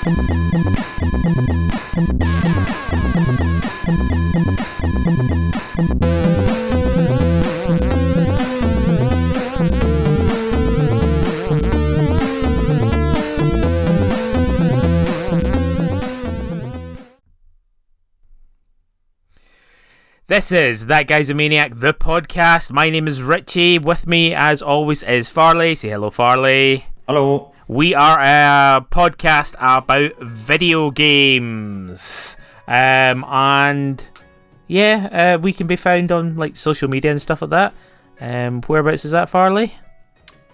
This is That Guy's a Maniac, the podcast. My name is Richie. With me, as always, is Farley. Say hello, Farley. Hello. We are a podcast about video games. And yeah, we can be found on like social media and stuff like that. Whereabouts is that, Farley?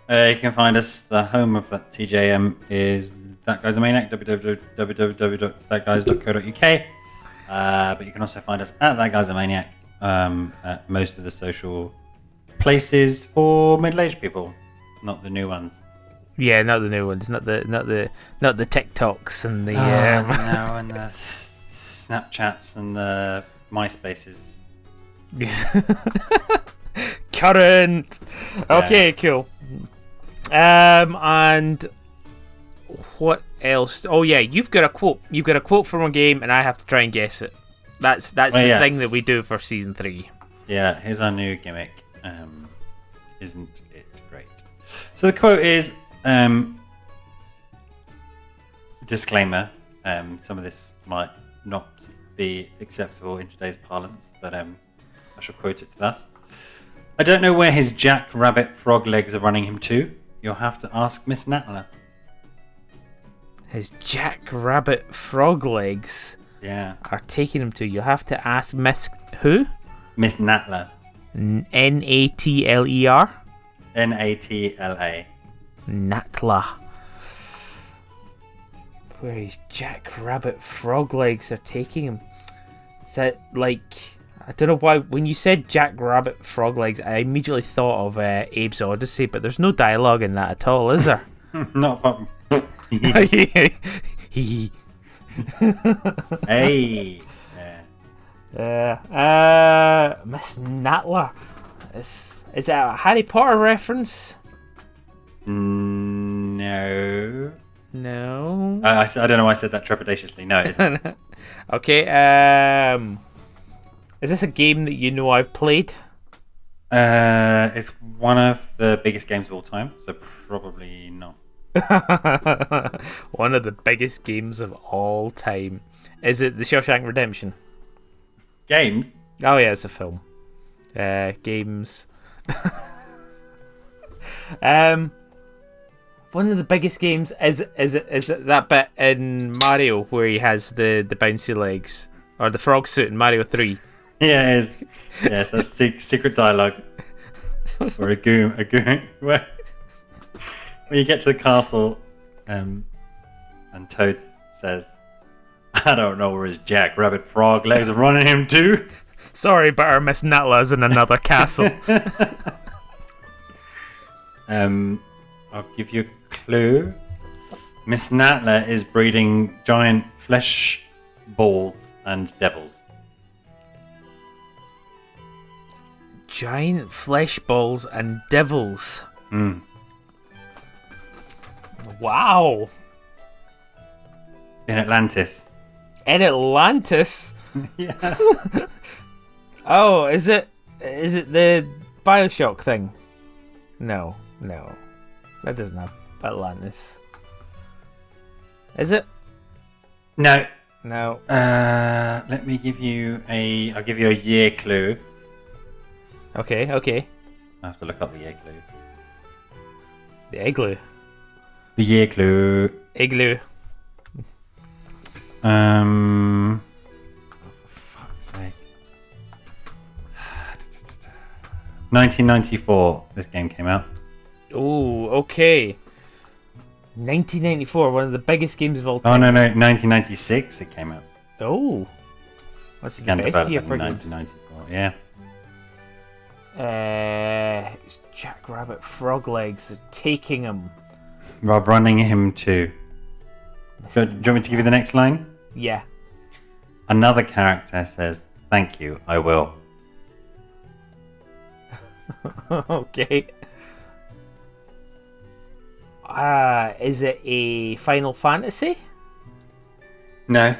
You can find us. The home of that TJM is That Guy's a Maniac, www.thatguys.co.uk. But you can also find us at That Guy's a Maniac at most of the social places for middle-aged people, not the new ones. Yeah, not the new ones, not the TikToks and the no, and the Snapchats and the MySpaces. Yeah. Current. Okay, yeah. Cool. And what else? Oh yeah, you've got a quote. You've got a quote from a game, and I have to try and guess it. That's the thing that we do for season 3. Yeah, here's our new gimmick. Isn't it great? So the quote is, disclaimer, some of this might not be acceptable in today's parlance, but I shall quote it thus. I don't know where his jack-rabbit frog legs are running him to. You'll have to ask Miss Natler. His jack-rabbit frog legs are taking him to. You'll have to ask Miss who? Miss Natler. Natler. Natla. Natla. Where his jack-rabbit frog legs are taking him. Is that like... I don't know why, when you said jack-rabbit frog legs, I immediately thought of Abe's Odyssey, but there's no dialogue in that at all, is there? Not apart from... Hey. Miss Natler. Is that a Harry Potter reference? No. No. I don't know why I said that trepidatiously. No, it isn't. Okay. Is this a game that you know I've played? It's one of the biggest games of all time, so probably not. One of the biggest games of all time. Is it The Shawshank Redemption? Games? Oh yeah, it's a film. Games. One of the biggest games is it that bit in Mario where he has the bouncy legs, or the frog suit in Mario 3? Yeah, it is. Yes, that's secret dialogue. Or a goon. Where when you get to the castle, and Toad says, I don't know where his jack-rabbit frog legs are running him to. Sorry, but our Miss Natla's in another castle. I'll give you a clue. Miss Natla is breeding giant flesh balls and devils. Giant flesh balls and devils. Wow. In Atlantis. In Atlantis? Yeah. Oh, is it the BioShock thing? No. That doesn't have Atlantis. Is it? No. Let me give you I'll give you a year clue. Okay. I have to look up the year clue. The igloo. The year clue. Igloo. For fuck's sake. 1994, this game came out. Oh, okay. 1994, one of the biggest games of all time. Oh, no, 1996 it came out. Oh. What's the best year for games? 1994, yeah. Jack-rabbit frog legs are taking him. Rob running him too. Do you want me to give you the next line? Yeah. Another character says, "Thank you, I will." Okay. Is it a Final Fantasy? No.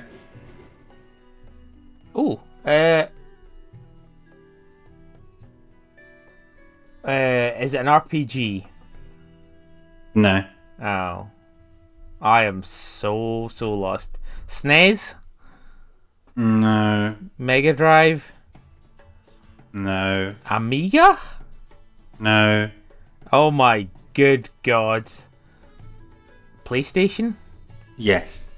Oh, is it an RPG? No. Oh, I am so lost. SNES? No. Mega Drive? No. Amiga? No. Oh my good god. PlayStation? Yes.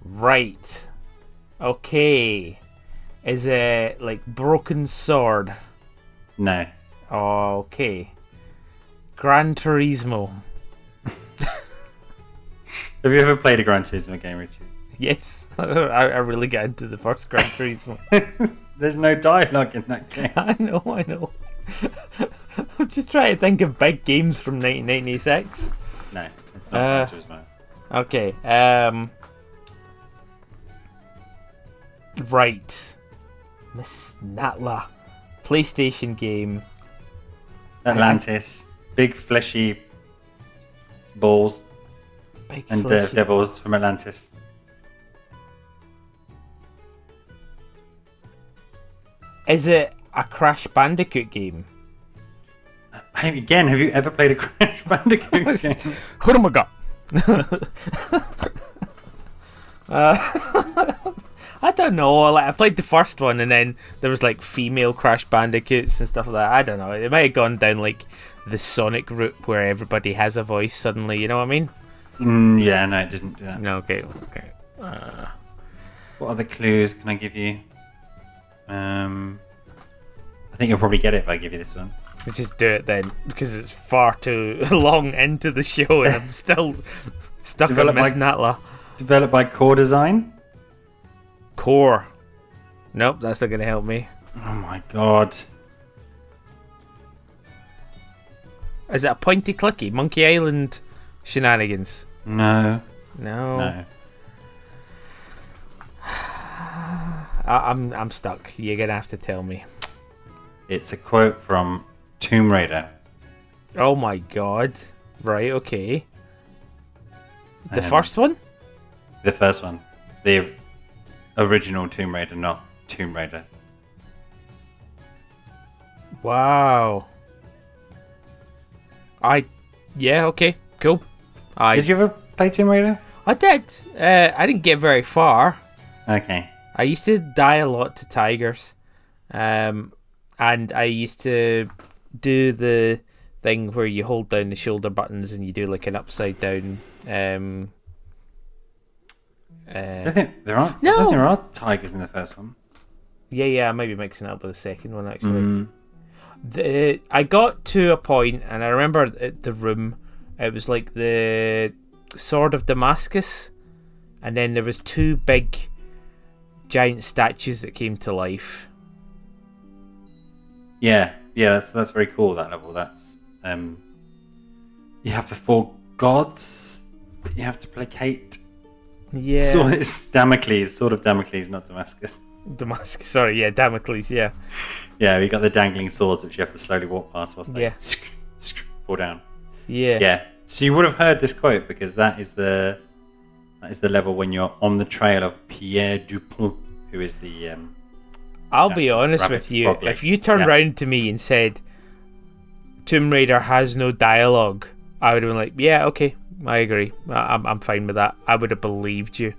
Right. Okay. Is it like Broken Sword? No. Okay. Gran Turismo? Have you ever played a Gran Turismo game, Richard? Yes. I really got into the first Gran Turismo. There's no dialogue in that game. I know. I'm just trying to think of big games from 1996. No, it's not Gran Turismo. Okay. Right. Miss Natla. PlayStation game. Atlantis. Big fleshy balls. Big And fleshy. devils from Atlantis. Is it a Crash Bandicoot game? Again, have you ever played a Crash Bandicoot game? Oh my god. I don't know. Like, I played the first one, and then there was like female Crash Bandicoots and stuff like that. I don't know. It might have gone down like the Sonic route where everybody has a voice suddenly. You know what I mean? Yeah, no, it didn't do that. No. Okay. What other clues can I give you? I think you'll probably get it if I give you this one. Just do it then, because it's far too long into the show, and I'm still stuck on Miss Natla. Developed by Core Design. Core. Nope, that's not going to help me. Oh my god. Is it a pointy clicky Monkey Island shenanigans? No. No. I'm stuck. You're gonna have to tell me. It's a quote from Tomb Raider. Oh my god. Right, okay. The first one? The first one. The original Tomb Raider, not Tomb Raider. Wow. Yeah, okay, cool. Did you ever play Tomb Raider? I did. I didn't get very far. Okay. I used to die a lot to tigers. And I used to do the thing where you hold down the shoulder buttons and you do like an upside down. I think there are. No. I think there are tigers in the first one. Yeah, I might be mixing it up with the second one actually. I got to a point, and I remember at the room, it was like the Sword of Damascus, and then there was two big, giant statues that came to life. Yeah, that's very cool. That level. That's you have the four gods that you have to placate. Yeah. So it's Damocles, Sword of Damocles, not Damascus. Damascus, sorry, yeah, Damocles, yeah. Yeah, we got the dangling swords which you have to slowly walk past whilst they Yeah. fall down. Yeah. Yeah. So you would have heard this quote because that is the level when you're on the trail of Pierre Dupont, who is the I'll be honest with you, if you turned round to me and said Tomb Raider has no dialogue, I would have been like, yeah, okay, I agree. I'm fine with that. I would have believed you.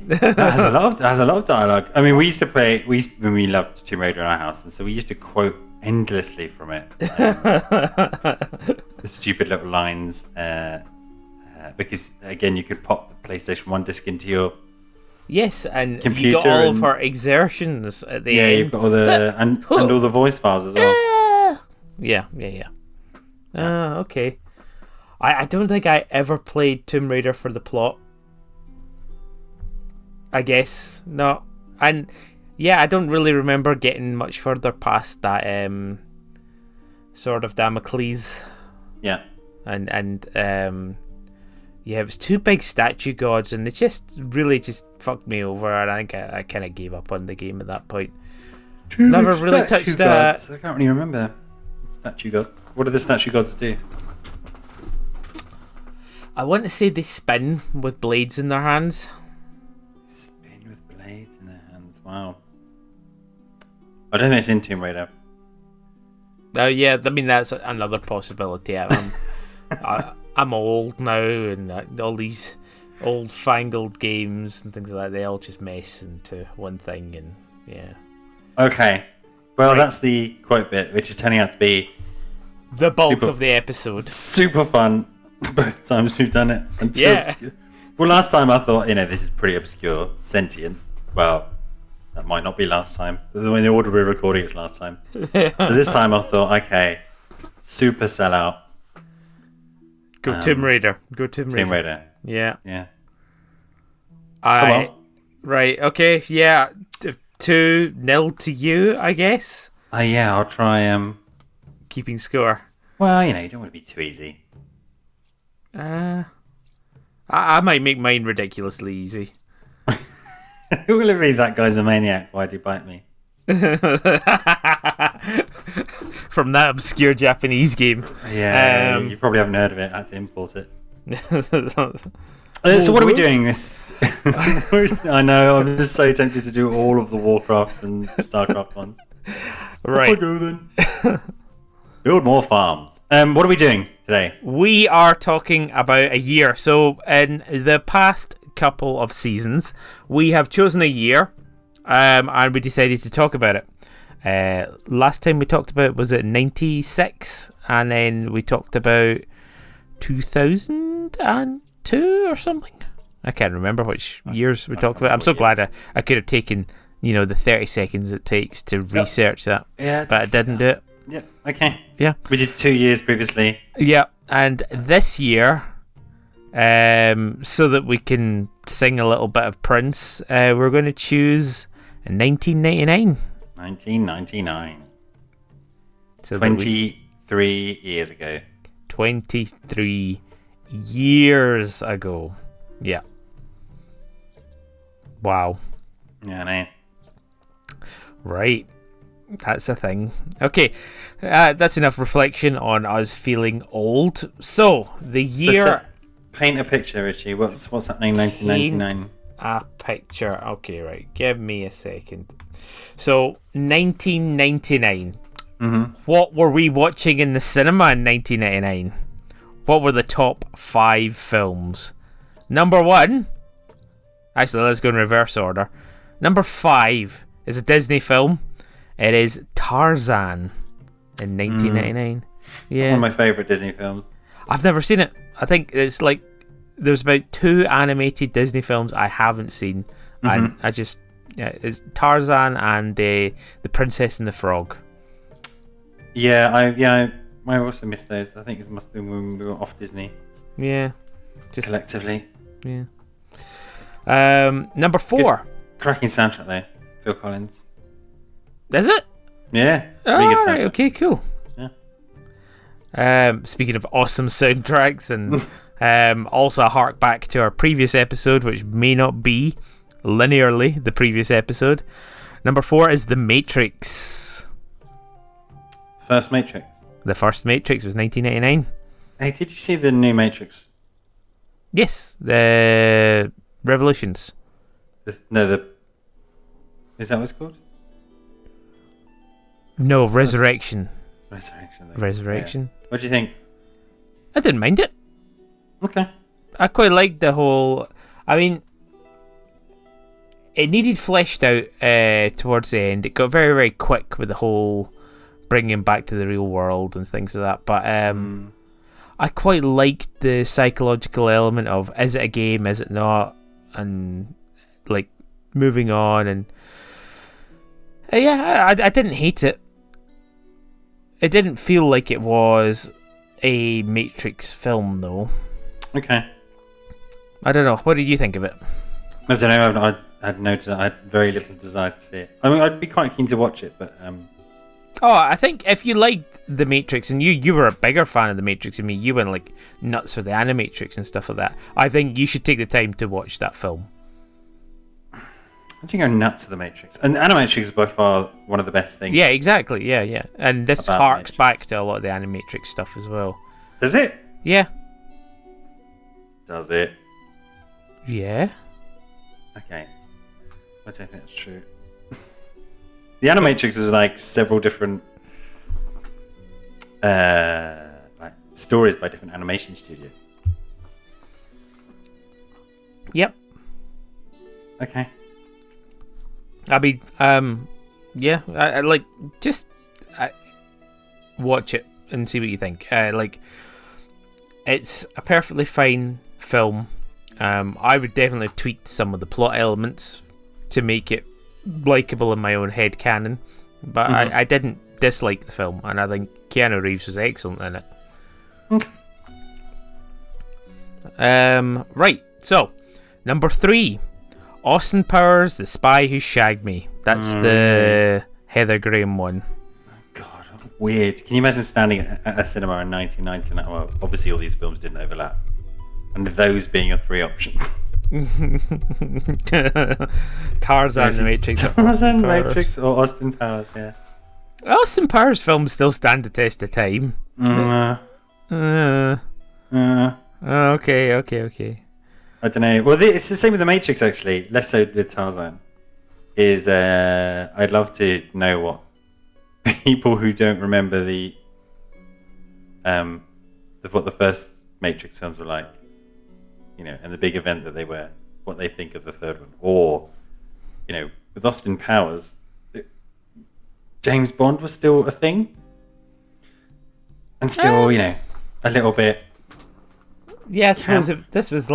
It has a lot of dialogue. I mean, we used to play. When we loved Tomb Raider in our house, and so we used to quote endlessly from it. The stupid little lines, because again, you could pop the PlayStation 1 disc into your and computer. You got all of our exertions at the end. Yeah, you've got all the and all the voice files as well. Yeah. Okay. I don't think I ever played Tomb Raider for the plot. I guess no, and yeah, I don't really remember getting much further past that Sword of Damocles. Yeah, and yeah, it was two big statue gods, and they just really just fucked me over, and I think I kind of gave up on the game at that point. Never really touched that. I can't really remember statue gods. What do the statue gods do? I want to say they spin with blades in their hands. Wow. I don't think it's in Tomb Raider. Oh yeah, I mean that's another possibility. I'm old now, and all these old-fangled games and things like that, they all just mess into one thing, and yeah. Okay. Well, that's the quote bit, which is turning out to be the bulk of the episode. Super fun both times we've done it. Well, last time I thought, this is pretty obscure. Sentient. Well, that might not be last time. When the order we're recording it's last time. So this time I thought, okay, super sellout. Go Tomb Raider. Tomb Raider. Yeah. Yeah. Right, okay, yeah. 2-0 to you, I guess. Yeah, I'll try keeping score. Well, you don't want to be too easy. I might make mine ridiculously easy. Who will it be? That guy's a maniac. Why'd he bite me? From that obscure Japanese game. Yeah, you probably haven't heard of it. I had to import it. So what are we doing this? I know, I'm just so tempted to do all of the Warcraft and StarCraft ones. Right. Off I go then. Build more farms. What are we doing today? We are talking about a year. So in the past couple of seasons, we have chosen a year, and we decided to talk about it. Last time we talked about, was it 96? And then we talked about 2002 or something. I can't remember which years we talked about. I'm so glad I could have taken, the 30 seconds it takes to research that. Yeah, but I didn't do it. Yeah, okay. Yeah. We did 2 years previously. Yeah, and this year, so that we can sing a little bit of Prince, we're going to choose 1999. 1999. So 23 years ago. 23 years ago. Yeah. Wow. Yeah, I know. Right. That's a thing. Okay. That's enough reflection on us feeling old. So, the year... paint a picture, Richie. What's happening in 1999? A picture. Okay, right. Give me a second. So, 1999. Mm-hmm. What were we watching in the cinema in 1999? What were the top 5 films? Number 1... Actually, let's go in reverse order. Number 5 is a Disney film. It is Tarzan in 1999. Yeah. One of my favourite Disney films. I've never seen it. I think it's like there's about 2 animated Disney films I haven't seen, and I just it's Tarzan and the Princess and the Frog. Yeah, I also missed those. I think it must have been when we were off Disney. Yeah, just collectively. Yeah. Number 4. Good, cracking soundtrack there, Phil Collins. Is it? Yeah. Really good soundtrack. Okay, cool. Yeah. Speaking of awesome soundtracks, and also a hark back to our previous episode, which may not be linearly the previous episode. Number 4 is The Matrix. First Matrix. The first Matrix was 1999. Hey, did you see the new Matrix? Yes, the Revolutions. Is that what it's called? No, Resurrection. Resurrection. Yeah. What do you think? I didn't mind it. Okay. I quite liked the whole... I mean, it needed fleshed out towards the end. It got very, very quick with the whole bringing back to the real world and things like that. But I quite liked the psychological element of, is it a game, is it not? And, like, moving on. And yeah, I didn't hate it. It didn't feel like it was a Matrix film, though. Okay. I don't know. What did you think of it? I don't know. I had noticed that I had very little desire to see it. I mean, I'd be quite keen to watch it, but... Oh, I think if you liked The Matrix, and you were a bigger fan of The Matrix than me, you went like nuts for the Animatrix and stuff like that, I think you should take the time to watch that film. I think I'm nuts for The Matrix. And Animatrix is by far one of the best things. Yeah, exactly. Yeah. And this harks back to a lot of the Animatrix stuff as well. Does it? Yeah. Does it? Yeah. Okay. I don't think that's true. The Animatrix is like several different like stories by different animation studios. Yep. Okay. I mean, yeah, I like just watch it and see what you think. Like, it's a perfectly fine film. I would definitely tweak some of the plot elements to make it likable in my own head canon, but I didn't dislike the film, and I think Keanu Reeves was excellent in it. Okay. Right, so number 3, Austin Powers, The Spy Who Shagged Me. That's the Heather Graham one. God, weird. Can you imagine standing at a cinema in 1999? Well, obviously all these films didn't overlap, and those being your 3 options. Tarzan, The Matrix, Tarzan, Matrix, or Austin Powers. Yeah. Austin Powers films still stand the test of time. Okay. I don't know. Well, it's the same with The Matrix, actually. Less so with Tarzan. I'd love to know what people who don't remember what the first Matrix films were like, and the big event that they were, what they think of the third one. Or, with Austin Powers, James Bond was still a thing. And still, a little bit. Yeah, I suppose this was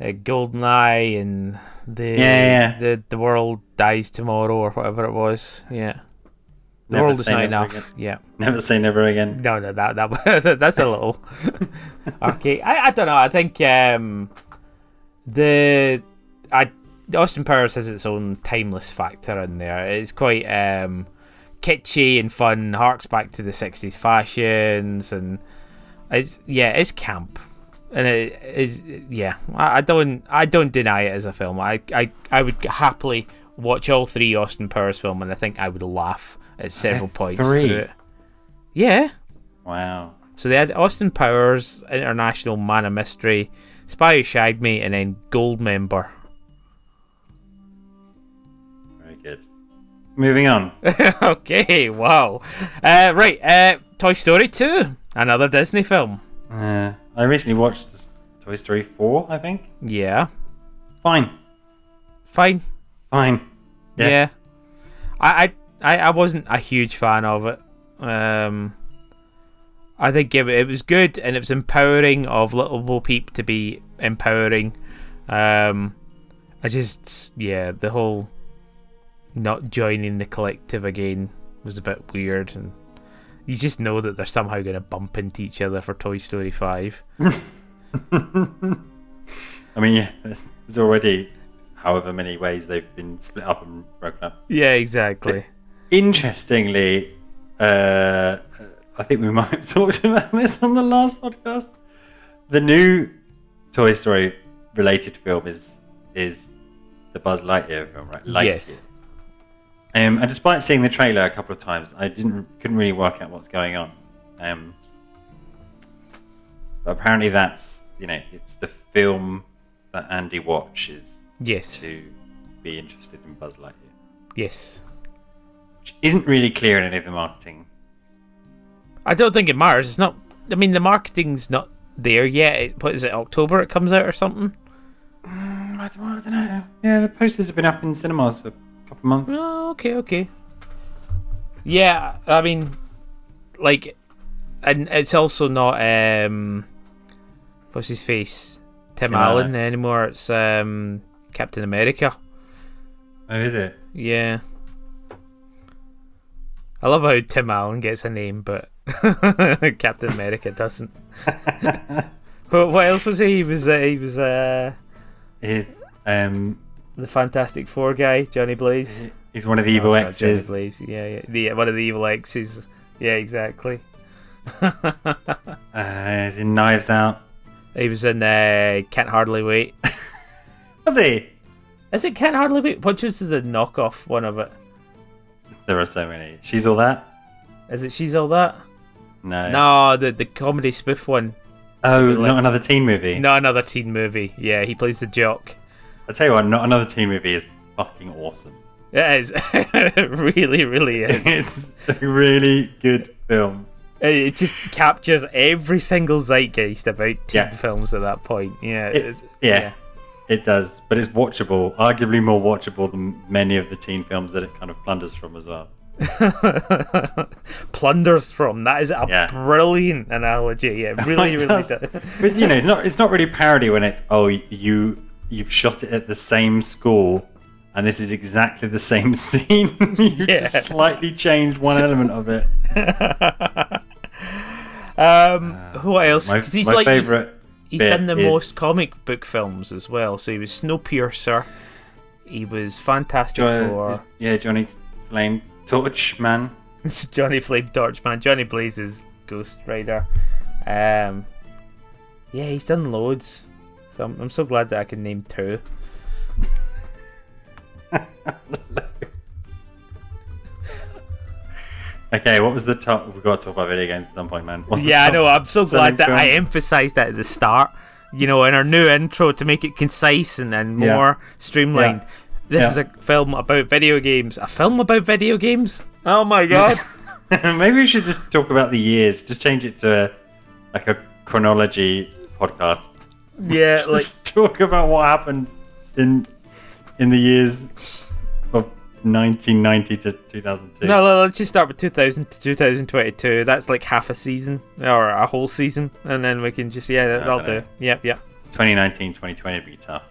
GoldenEye and the world dies tomorrow or whatever it was. Yeah, the world is not enough. Again. Yeah, never say never again. No, that that's a little okay. I don't know. I think Austin Powers has its own timeless factor in there. It's quite kitschy and fun. Harks back to the 60s fashions, and it's camp, and it is. Yeah, I don't deny it as a film. I would happily watch all 3 Austin Powers films, and I think I would laugh at several points 3. through it. Yeah. Wow. So they had Austin Powers, International Man of Mystery, Spy Who Shagged Me, and then Goldmember. Very good. Moving on. Okay, wow. Right, Toy Story 2, another Disney film. I recently watched Toy Story 4, I think. Yeah. Fine. Yeah. I wasn't a huge fan of it. I think it was good, and it was empowering of Little Bo Peep to be empowering. The whole not joining the collective again was a bit weird, and you just know that they're somehow going to bump into each other for Toy Story 5. I mean, yeah, there's already however many ways they've been split up and broken up. Yeah, exactly. But interestingly, I think we might have talked about this on the last podcast. The new Toy Story related film is the Buzz Lightyear film, right? Lightyear. Yes. And despite seeing the trailer a couple of times, I couldn't really work out what's going on. But apparently that's it's the film that Andy watches. Yes. To be interested in Buzz Lightyear. Yes. Which isn't really clear in any of the marketing. I don't think it matters. It's not. I mean, the marketing's not there yet. What is it? October it comes out or something? I don't know. Yeah, the posters have been up in cinemas for a couple of months. Oh, okay. Yeah, I mean, like, and it's also not what's his face? Tim Allen anymore. It's Captain America. Oh, is it? Yeah. I love how Tim Allen gets a name, but Captain America doesn't. But what else was he? He was the Fantastic Four guy, Johnny Blaze. He's one of the evil X's. Johnny Blaze, yeah, one of the evil X's. Yeah, exactly. He's in Knives Out. He was in Can't Hardly Wait. Was he? Is it Can't Hardly Wait? Which is the knockoff one of it? There are so many. She's All That? Is it She's All That? No, the comedy spoof one. Oh, Not Another Teen Movie? Not Another Teen Movie. Yeah, he plays the jock. I tell you what, Not Another Teen Movie is fucking awesome. It is. It really, really is. It's a really good film. It just captures every single zeitgeist about teen films at that point. Yeah, it does. But it's watchable, arguably more watchable than many of the teen films that it kind of plunders from as well. Plunders from, that is a brilliant analogy. It really, really does. Because it's not really parody when it's you've shot it at the same school and this is exactly the same scene. You just slightly changed one element of it. Who else? My favorite. He's done the most comic book films as well. So he was Snowpiercer. He was Fantastic Four. Yeah, Johnny Flame Torchman. Johnny Flame Torchman. Johnny Blaze's Ghost Rider. He's done loads. So I'm so glad that I can name two. Okay, what was the top? We've got to talk about video games at some point, man. I know. I'm so glad that I emphasised that at the start. In our new intro to make it concise and more streamlined. Yeah. This is a film about video games. A film about video games? Oh my god! Maybe we should just talk about the years. Just change it to a chronology podcast. Yeah, just talk about what happened in the years of 1990 to 2002. No, let's just start with 2000 to 2022. That's like half a season or a whole season, and then we can just that'll do. Yep. 2019, 2020 would be tough.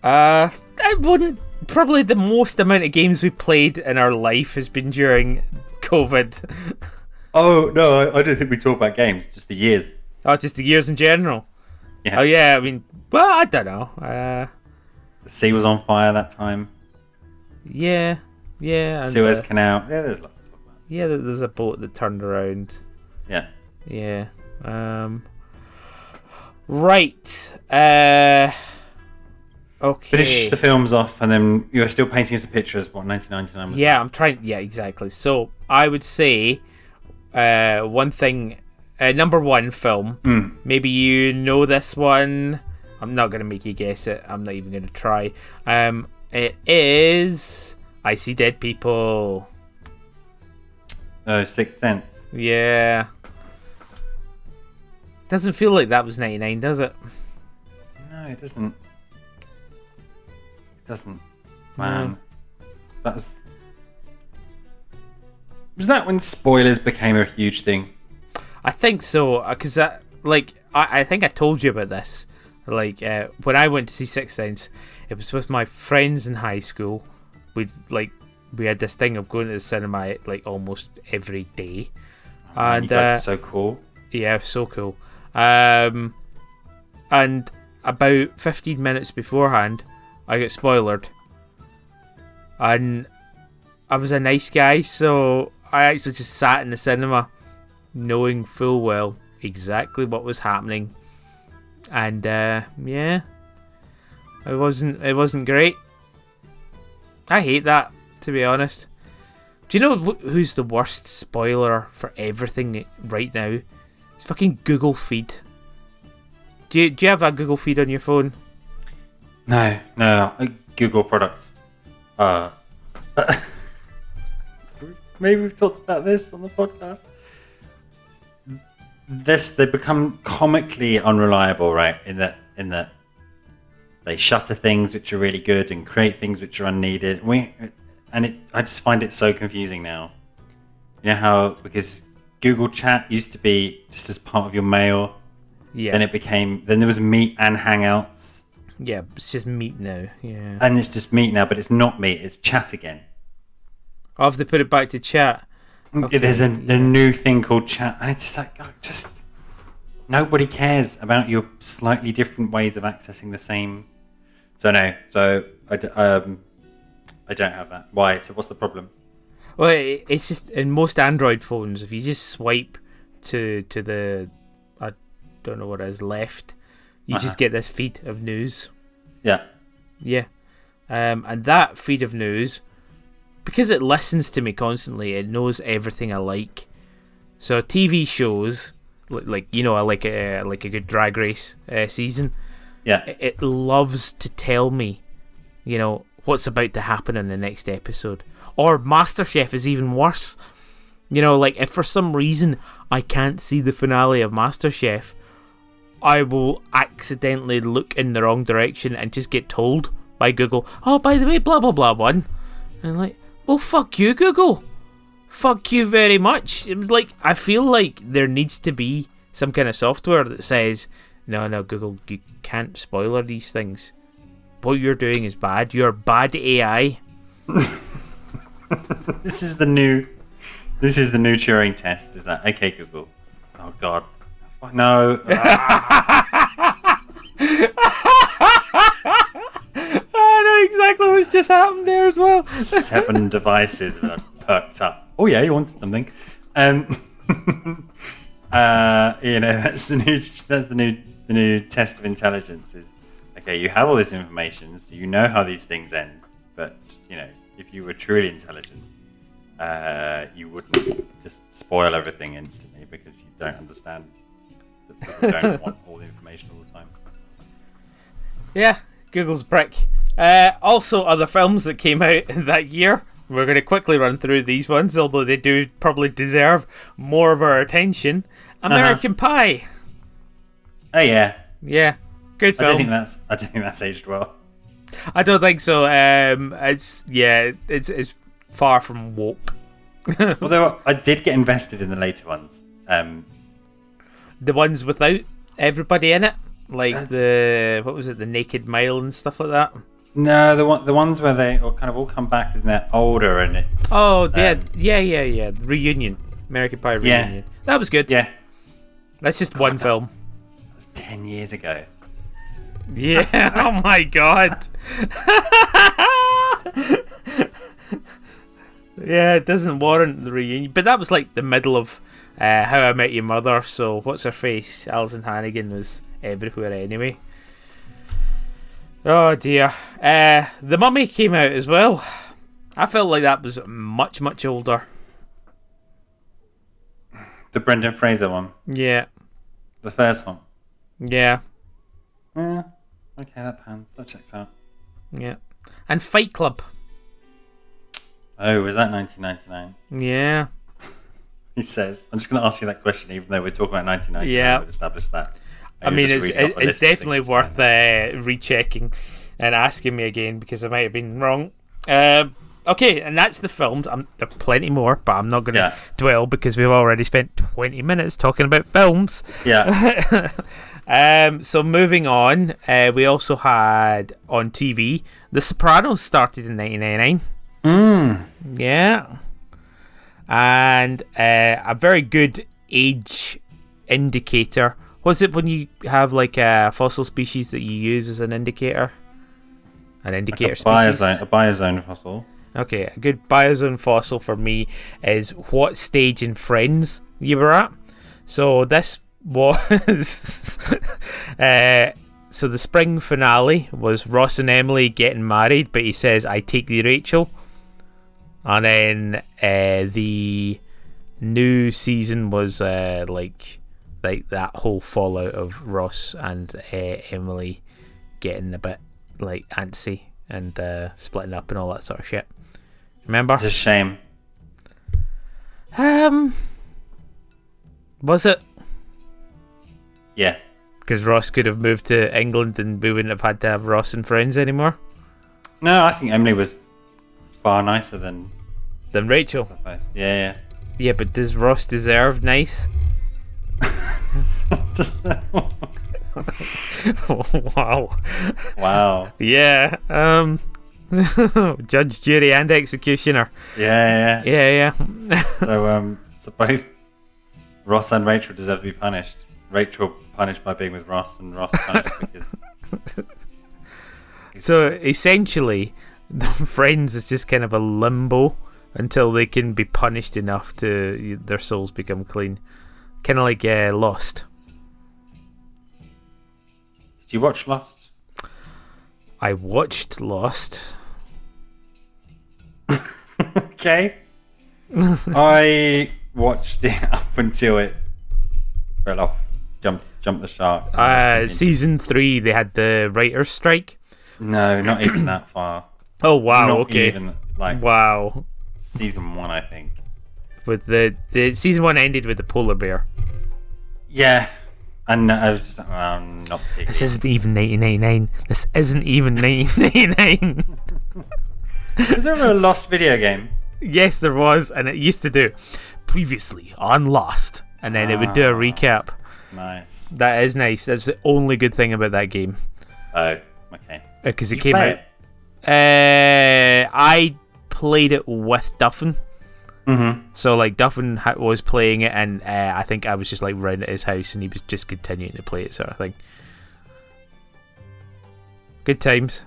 I wouldn't. Probably the most amount of games we played in our life has been during COVID. Oh no, I don't think we talk about games. Just the years. Oh, just the years in general. Yeah. Oh yeah. I mean, well, I don't know. The sea was on fire that time. Yeah. And, Suez Canal. Yeah, there's lots of stuff about. Yeah, there's a boat that turned around. Yeah. Yeah. Right. Okay. Finish the films off, and then you were still painting us a picture as what 1999 was. Yeah, I'm trying. Yeah, exactly. So I would say, one thing, number one film. Maybe you know this one. I'm not gonna make you guess it. I'm not even gonna try. It is I See Dead People. Oh, Sixth Sense. Yeah. Doesn't feel like that was 99, does it? No, it doesn't. Man. No. Was that when spoilers became a huge thing? I think so, because I think I told you about this. When I went to see Sixth Sense, it was with my friends in high school. We had this thing of going to the cinema almost every day. Oh, and you guys are so cool. Yeah, so cool. And about 15 minutes beforehand, I got spoiled. And I was a nice guy, so I actually just sat in the cinema knowing full well exactly what was happening. And it wasn't great. I hate that, to be honest. Do you know who's the worst spoiler for everything right now? It's fucking Google Feed. Do you have a Google Feed on your phone? No, Google products. Maybe we've talked about this on the podcast. They become comically unreliable, right? In that they shutter things which are really good and create things which are unneeded. I just find it so confusing now. You know how, because Google Chat used to be just as part of your mail. Yeah. Then there was Meet and Hangouts. Yeah, it's just Meet now. Yeah. And it's just Meet now, but it's not Meet, it's Chat again. Oh, have they put it back to Chat? Okay. There's a new thing called Chat, and it's just nobody cares about your slightly different ways of accessing the same. So I don't have that. Why? So what's the problem? Well, it's just in most Android phones, if you just swipe to the, I don't know what it is, left, you just get this feed of news. Yeah. Yeah. And that feed of news, because it listens to me constantly, it knows everything I like. So TV shows, like a good Drag Race season. Yeah. It loves to tell me, what's about to happen in the next episode. Or MasterChef is even worse. You know, like, if for some reason I can't see the finale of MasterChef, I will accidentally look in the wrong direction and just get told by Google, oh, by the way, blah, blah, blah, one. And I'm like, well, fuck you, Google. Fuck you very much. It was like, I feel like there needs to be some kind of software that says, no, Google, you can't spoiler these things. What you're doing is bad. You're bad AI. This is the new Turing test. Is that okay, Google? Oh God, no. I know exactly what's just happened there as well. 7 devices that are perked up. Oh yeah, you wanted something. That's the new test of intelligence. Is okay. You have all this information, so you know how these things end. But if you were truly intelligent, you wouldn't just spoil everything instantly because you don't understand that people don't want all the information all the time. Yeah, Google's brick. Also, other films that came out that year. We're going to quickly run through these ones, although they do probably deserve more of our attention. American Pie. Oh yeah. Yeah, good film. I don't think that's aged well. I don't think so. It's far from woke. Although I did get invested in the later ones. The ones without everybody in it, like the Naked Mile and stuff like that. No, the ones where they kind of all come back and they're older and it's. Oh, yeah. Reunion, American Pie Reunion. Yeah. That was good. Yeah. That's just one film. That was 10 years ago. Yeah. Oh my God. Yeah, it doesn't warrant the reunion, but that was like the middle of How I Met Your Mother. So what's her face? Alison Hannigan was everywhere anyway. Oh dear. The Mummy came out as well. I felt like that was much, much older. The Brendan Fraser one? Yeah. The first one? Yeah. Yeah. Okay, that pans. That checks out. Yeah. And Fight Club. Oh, was that 1999? Yeah. He says. I'm just going to ask you that question, even though we're talking about 1999. Yeah. We've established that. I mean, it's definitely worth rechecking and asking me again because I might have been wrong. Okay, and that's the films. There are plenty more, but I'm not going to dwell because we've already spent 20 minutes talking about films. Yeah. So moving on, we also had on TV, The Sopranos started in 1999. Yeah. And a very good age indicator. Was it when you have like a fossil species that you use as an indicator? An indicator species? A biozone fossil. Okay, a good biozone fossil for me is what stage in Friends you were at. So this was... so the spring finale was Ross and Emily getting married, but he says, I take thee, Rachel. And then the new season was like that whole fallout of Ross and Emily getting a bit like antsy and splitting up and all that sort of shit. Remember? It's a shame. Was it? Yeah. Because Ross could have moved to England and we wouldn't have had to have Ross and Friends anymore. No, I think Emily was far nicer than Rachel. Yeah. Yeah, but does Ross deserve nice? Wow. Yeah. Judge, jury, and executioner. Yeah. So both Ross and Rachel deserve to be punished. Rachel punished by being with Ross, and Ross punished because. So essentially, the Friends is just kind of a limbo until they can be punished enough to their souls become clean. Kind of like Lost. Did you watch Lost? I watched Lost. Okay. I watched it up until it fell off, jumped the shark. Season 3, they had the writer's strike. No, not even that far. Oh wow! Not Okay. even like Wow. season 1, I think. With the season 1 ended with the polar bear. Yeah, and I was just, not particularly. This isn't even 1999. This isn't even 1999. Was there ever a Lost video game? Yes, there was, and it used to do previously on Lost, and then it would do a recap. Nice. That is nice. That's the only good thing about that game. Oh, okay. Because it Did you came play out. I played it with Duffin. Mm-hmm. So like Duffin was playing it, and I think I was just like round at his house, and he was just continuing to play it, sort of thing. Good times.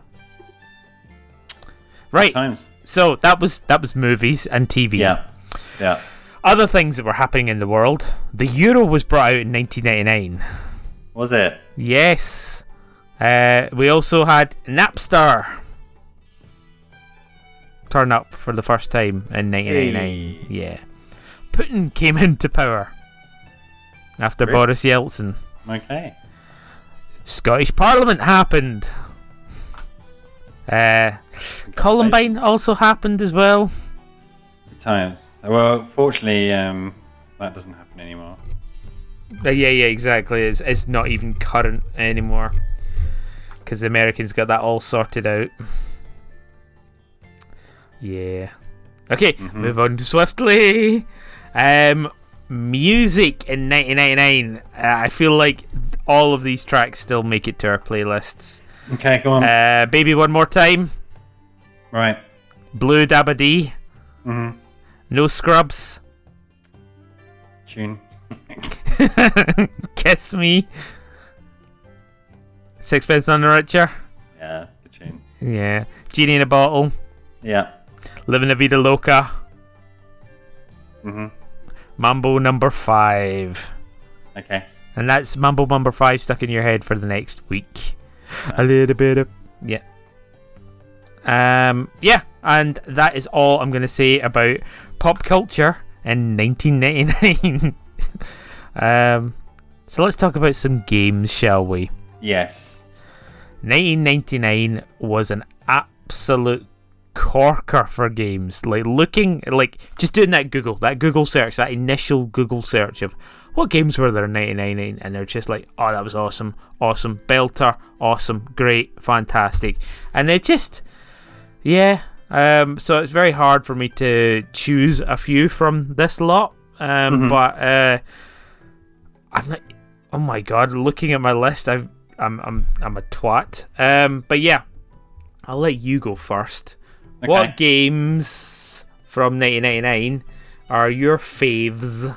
Right. Times. So that was movies and TV. Yeah. Other things that were happening in the world. The Euro was brought out in 1999. Was it? Yes. We also had Napster turn up for the first time in 1999. Hey. Yeah. Putin came into power after Really? Boris Yeltsin. Okay. Scottish Parliament happened. Columbine also happened as well. Good times. Well, fortunately, that doesn't happen anymore. Yeah, exactly. It's not even current anymore because the Americans got that all sorted out. Yeah. Okay, move on swiftly. Music in 1999. I feel like all of these tracks still make it to our playlists. Okay, go on. Baby One More Time. Right. Blue Dabba Dee. Mm-hmm. No Scrubs. Tune. Kiss Me. Sixpence None the Richer. Yeah, good tune. Yeah. Genie in a Bottle. Yeah. Living La Vida Loca. Mm-hmm. Mambo number 5. Okay. And that's Mambo number 5 stuck in your head for the next week. A little bit of... Yeah. Yeah, and that is all I'm going to say about pop culture in 1999. So let's talk about some games, shall we? Yes. 1999 was an absolute corker for games. Just doing that Google search, that initial Google search of what games were there in 1999, and they're just like, oh, that was awesome, belter, awesome, great, fantastic. And it just, yeah. So it's very hard for me to choose a few from this lot. But I'm like, oh my god, looking at my list, I'm a twat. But yeah, I'll let you go first. Okay. What games from 1999 are your faves?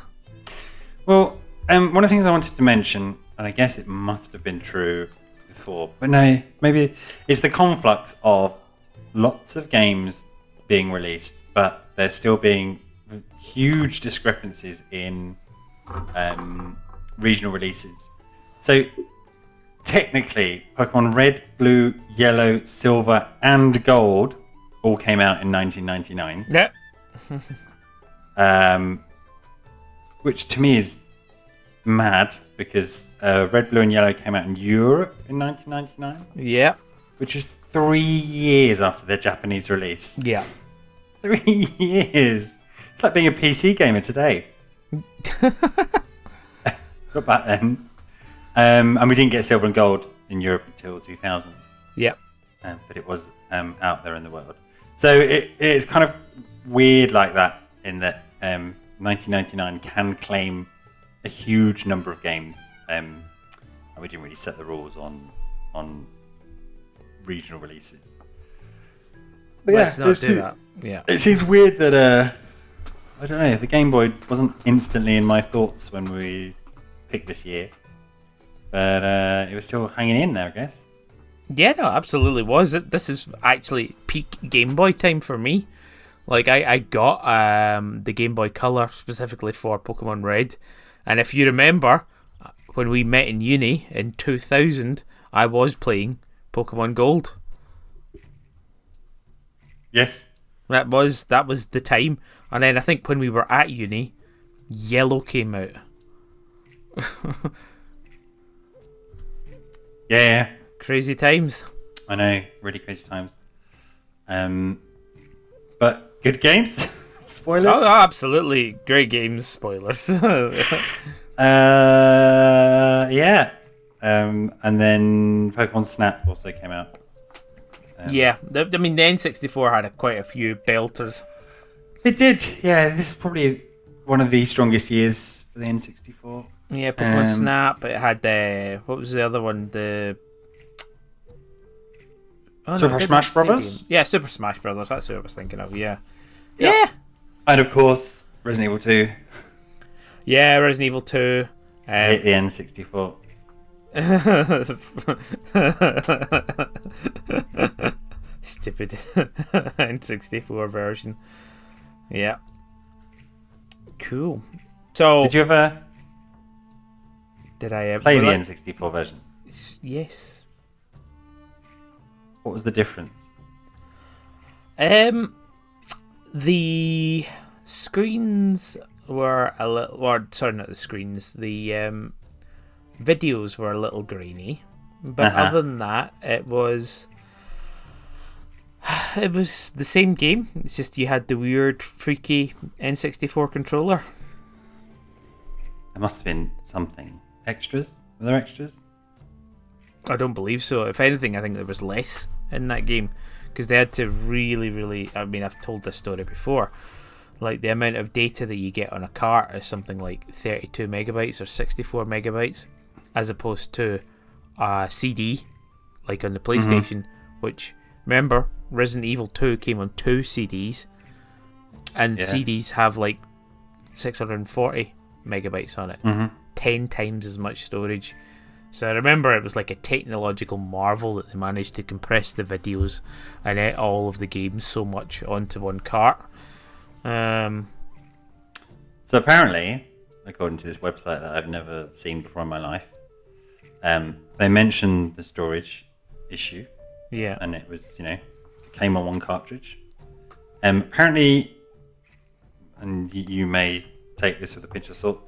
Well, one of the things I wanted to mention, and I guess it must have been true before, but no, maybe it's the conflux of lots of games being released, but there still being huge discrepancies in regional releases. So technically, Pokemon Red, Blue, Yellow, Silver, and Gold all came out in 1999. Yeah. Which to me is mad because Red, Blue, and Yellow came out in Europe in 1999. Yeah. Which is 3 years after their Japanese release. Yeah. 3 years. It's like being a PC gamer today. Not back then. And we didn't get Silver and Gold in Europe until 2000. Yep. But it was out there in the world. So it's kind of weird like that in that 1999 can claim a huge number of games. And we didn't really set the rules on regional releases. But Let's not do that. Yeah. It seems weird that I don't know, the Game Boy wasn't instantly in my thoughts when we picked this year. But it was still hanging in there, I guess. Yeah, no, absolutely was. This is actually peak Game Boy time for me. Like, I got the Game Boy Color specifically for Pokemon Red. And if you remember, when we met in uni in 2000, I was playing Pokemon Gold. Yes. That was the time. And then I think when we were at uni, Yellow came out. Yeah. Crazy times. I know, really crazy times. But good games. Spoilers. Oh, absolutely, great games. Spoilers. Yeah. And then Pokemon Snap also came out. Yeah, I mean the N64 had quite a few belters. It did. Yeah, this is probably one of the strongest years for the N64. Yeah, Pokemon Snap. It had what was the other one? Super Smash Brothers. Yeah, Super Smash Brothers. That's what I was thinking of. Yeah. And of course, Resident Evil 2. Yeah, Resident Evil 2. I hate the N64. Stupid N64 version. Yeah. Cool. So did you ever play the N64 version? Yes. What was the difference? The screens were a little. Or, sorry, not the screens. The videos were a little grainy, but other than that, it was the same game. It's just you had the weird, freaky N64 controller. There must have been something. Extras? Were there extras? I don't believe so. If anything, I think there was less in that game because they had to really. I mean, I've told this story before. Like the amount of data that you get on a cart is something like 32 megabytes or 64 megabytes, as opposed to a CD, like on the PlayStation, which, remember, Resident Evil 2 came on 2 CDs, and CDs have like 640 megabytes on it, 10 times as much storage. So I remember it was like a technological marvel that they managed to compress the videos and all of the games so much onto one cart. So apparently, according to this website that I've never seen before in my life, they mentioned the storage issue. Yeah. And it was, came on one cartridge. Apparently, and you may take this with a pinch of salt,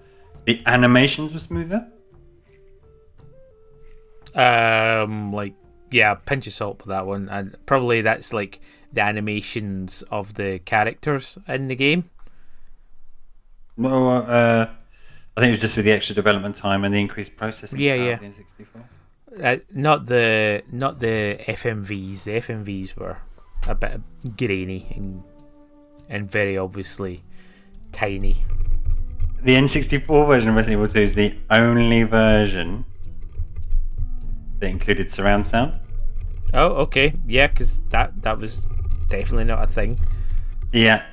the animations were smoother. Pinch of salt with that one, and probably that's like the animations of the characters in the game. No, I think it was just with the extra development time and the increased processing power of the N64. Not the FMVs. The FMVs were a bit grainy and very obviously tiny. The N64 version of Resident Evil 2 is the only version that included surround sound. Oh, okay. Yeah, because that was definitely not a thing. Yeah.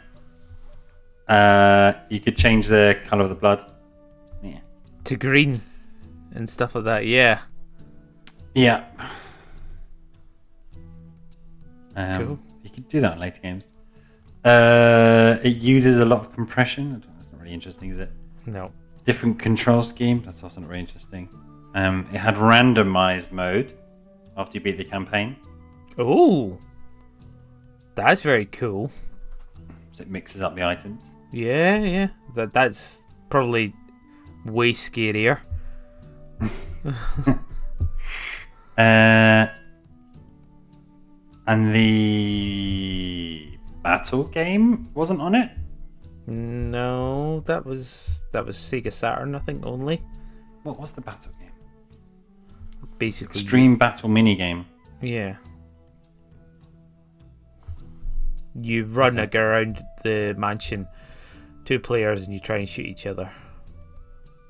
You could change the colour of the blood. Yeah. To green and stuff like that, yeah. Yeah. Cool. You could do that in later games. It uses a lot of compression. That's not really interesting, is it? No. Different control scheme. That's also not very interesting. It had randomized mode after you beat the campaign. Oh, that's very cool. So it mixes up the items. Yeah. That's probably way scarier. And the battle game wasn't on it? No, that was Sega Saturn, I think, only. What was the battle game? Basically, Extreme Battle minigame. Yeah. You run around the mansion, 2 players, and you try and shoot each other.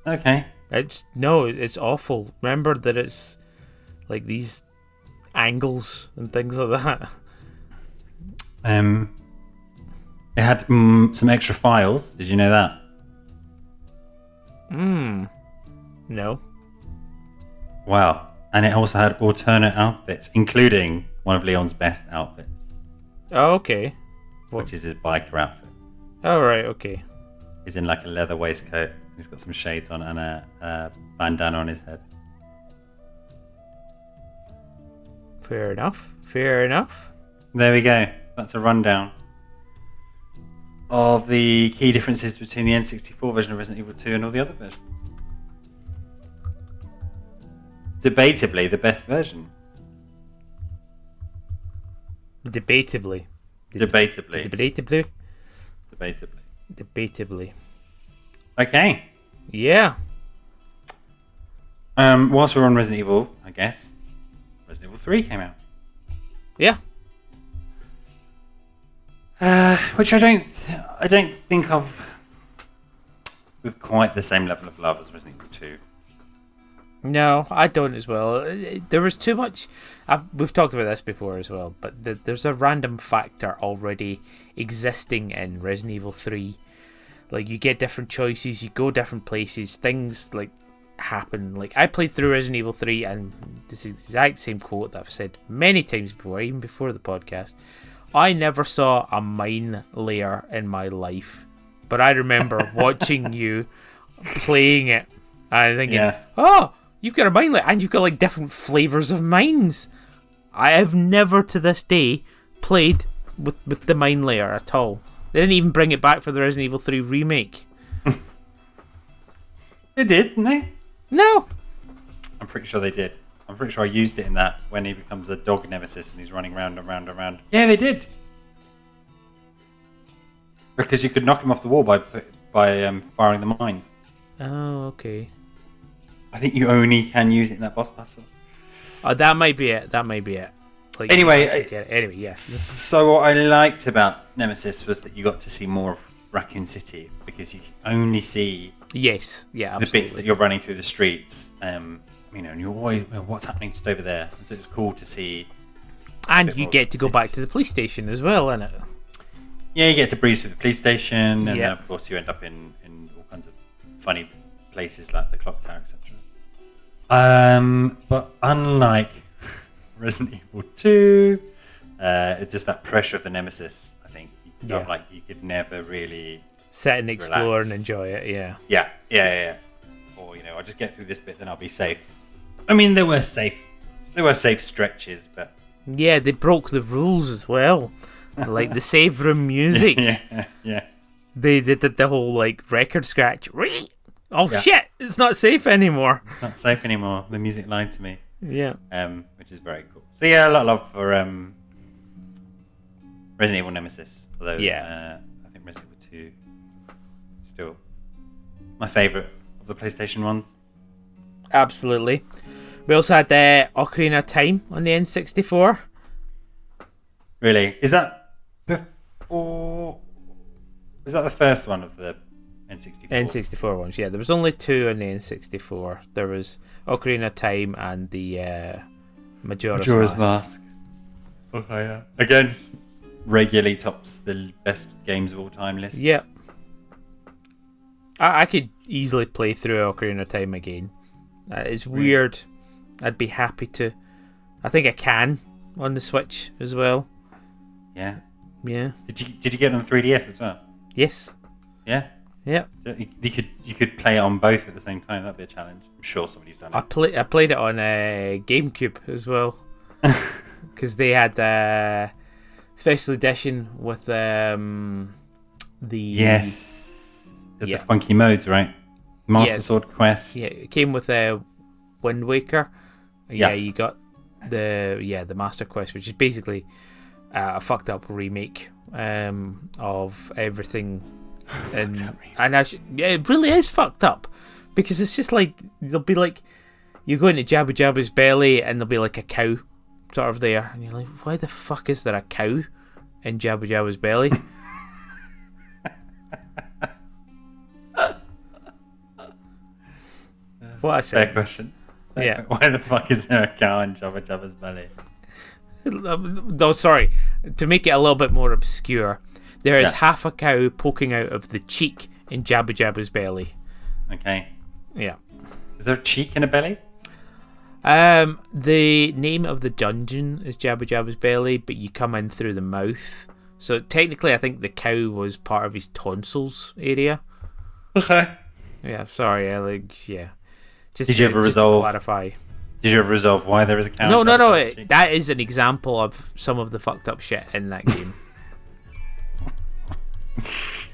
Okay. It's awful. Remember that it's like these angles and things like that. It had some extra files. Did you know that? No. Wow. And it also had alternate outfits, including one of Leon's best outfits. Oh, okay. Which is his biker outfit. Oh, right, okay. He's in like a leather waistcoat. He's got some shades on and a bandana on his head. Fair enough. There we go. That's a rundown of the key differences between the N64 version of Resident Evil 2 and all the other versions. Debatably the best version. Debatably. Debatably. Okay. Yeah. Whilst we're on Resident Evil, I guess Resident Evil 3 came out. Yeah. Which I don't think of with quite the same level of love as Resident Evil 2. No, I don't as well. There was too much. We've talked about this before as well, but there's a random factor already existing in Resident Evil 3. Like, you get different choices, you go different places, things like happen. Like, I played through Resident Evil 3, and this is the exact same quote that I've said many times before, even before the podcast. I never saw a mine layer in my life, but I remember watching you playing it and thinking, oh, you've got a mine layer, and you've got like different flavors of mines. I have never to this day played with the mine layer at all. They didn't even bring it back for the Resident Evil 3 remake. They did, didn't they? No. I'm pretty sure they did. I'm pretty sure I used it in that when he becomes a dog nemesis and he's running round and round and round. Yeah, they did. Because you could knock him off the wall by firing the mines. Oh, okay. I think you only can use it in that boss battle. Oh, that might be it. Like, anyway, yeah. So what I liked about Nemesis was that you got to see more of Raccoon City because you only see yes, yeah, absolutely. the bits that you're running through the streets. And you're always, what's happening just over there? And so it's cool to see. And you get to go back to the police station as well, innit? Yeah, you get to breeze through the police station, and then of course you end up in all kinds of funny places like the clock tower, etc. But unlike Resident Evil 2, it's just that pressure of the nemesis. I think you felt like you could never really sit and explore relax. And enjoy it. Yeah. Or I'll just get through this bit, then I'll be safe. I mean, there were safe stretches, but yeah, they broke the rules as well. Like the save room music. Yeah. They did the whole like record scratch. Oh shit! It's not safe anymore. It's not safe anymore. The music lied to me. Yeah. Which is very cool. So yeah, a lot of love for Resident Evil Nemesis. Although I think Resident Evil 2 is still my favourite of the PlayStation ones. Absolutely. We also had Ocarina of Time on the N64. Really? Is that before? Was that the first one of the N64? N64 ones, yeah. There was only two on the N64. There was Ocarina of Time and the Majora's Mask. Okay, yeah. Again, regularly tops the best games of all time lists. Yeah. I could easily play through Ocarina of Time again. It's weird. I'd be happy to. I think I can on the Switch as well. Yeah. Yeah. Did you get it on 3DS as well? Yes. Yeah. Yeah. You could play it on both at the same time. That'd be a challenge. I'm sure somebody's done it. I played it on GameCube as well because they had special edition with the the funky modes, right? Master Sword Quest. Yeah, it came with Wind Waker. Yeah, you got the Master Quest, which is basically a fucked up remake of everything. And it really is fucked up because it's just like there'll be like you go into Jabba Jabba's belly and there'll be like a cow sort of there, and you're like, why the fuck is there a cow in Jabba Jabba's belly? What I said. Fair question. Yeah. Why the fuck is there a cow in Jabba Jabba's belly? No, sorry. To make it a little bit more obscure, there is half a cow poking out of the cheek in Jabba Jabba's belly. Okay. Yeah. Is there a cheek in a belly? The name of the dungeon is Jabba Jabba's belly, but you come in through the mouth. So technically, I think the cow was part of his tonsils area. Okay. Yeah. Sorry. Just Did you ever resolve? Clarify. Did you ever resolve why there is a cow? No. That is an example of some of the fucked up shit in that game.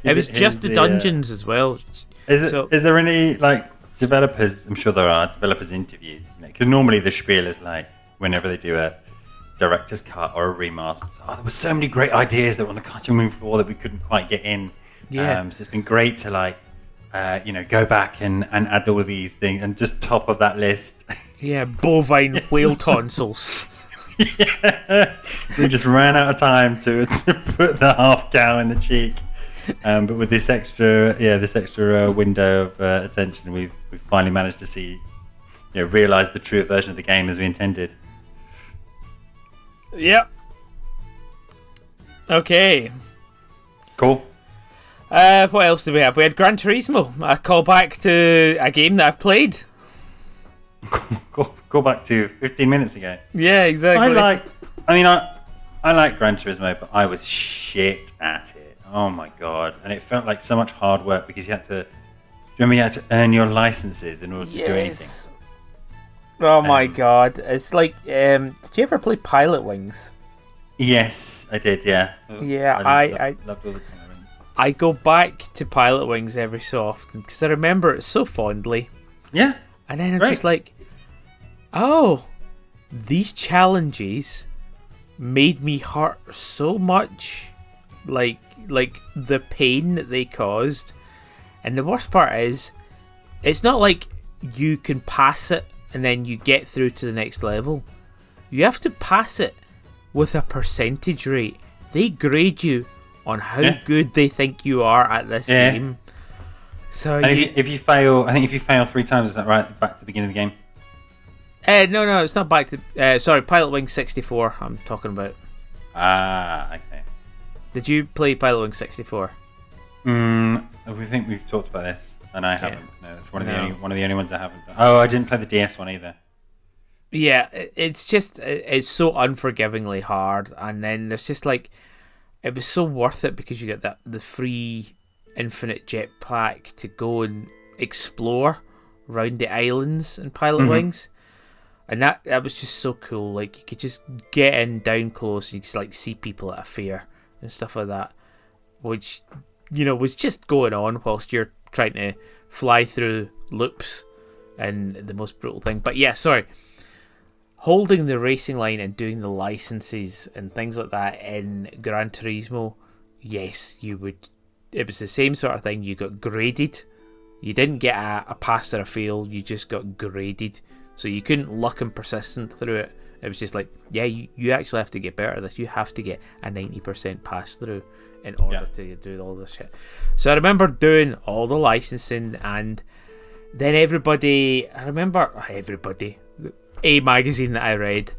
It was just the dungeons as well. Is there any developers? I'm sure there are developers interviews because normally the spiel is like whenever they do a director's cut or a remaster. There were so many great ideas that were on the cutting room floor that we couldn't quite get in. Yeah. So it's been great to go back and add all of these things, and just top of that list. Yeah, bovine whale tonsils. Yeah, we just ran out of time to put the half cow in the cheek. But with this extra window of attention, we've finally managed to see, realize the true version of the game as we intended. Yep. Okay. Cool. What else did we have? We had Gran Turismo. A callback to a game that I've played. Go back to 15 minutes ago. Yeah, exactly. I like Gran Turismo, but I was shit at it. Oh my god! And it felt like so much hard work because you had to earn your licenses in order to do anything. Oh my god! It's like, did you ever play Pilot Wings? Yes, I did. Yeah. Yeah, I loved all the Pilot Wings. I go back to Pilot Wings every so often because I remember it so fondly. Yeah. And then I'm just like, oh, these challenges made me hurt so much. Like the pain that they caused. And the worst part is, it's not like you can pass it and then you get through to the next level. You have to pass it with a percentage rate. They grade you on how good they think you are at this game. So if you fail, I think if you fail 3 times, is that right? Back to the beginning of the game? No, it's not back to... sorry, Pilot Wings 64 I'm talking about. Ah, okay. Did you play Pilot Wings 64? We think we've talked about this, and I haven't. No, it's one of the only ones I haven't done. Oh, I didn't play the DS one either. Yeah, it's so unforgivingly hard, and then there's just like... It was so worth it because you got the free... infinite jetpack to go and explore around the islands in Pilot Wings, and that was just so cool. Like, you could just get in down close and you just like see people at a fair and stuff like that, which was just going on whilst you're trying to fly through loops and the most brutal thing. But yeah, sorry, holding the racing line and doing the licenses and things like that in Gran Turismo, yes, you would. It was the same sort of thing. You got graded. You didn't get a pass or a fail. You just got graded. So you couldn't luck and persistent through it. It was just like, yeah, you actually have to get better at this. You have to get a 90% pass through in order to do all this shit. So I remember doing all the licensing, and then everybody, a magazine that I read,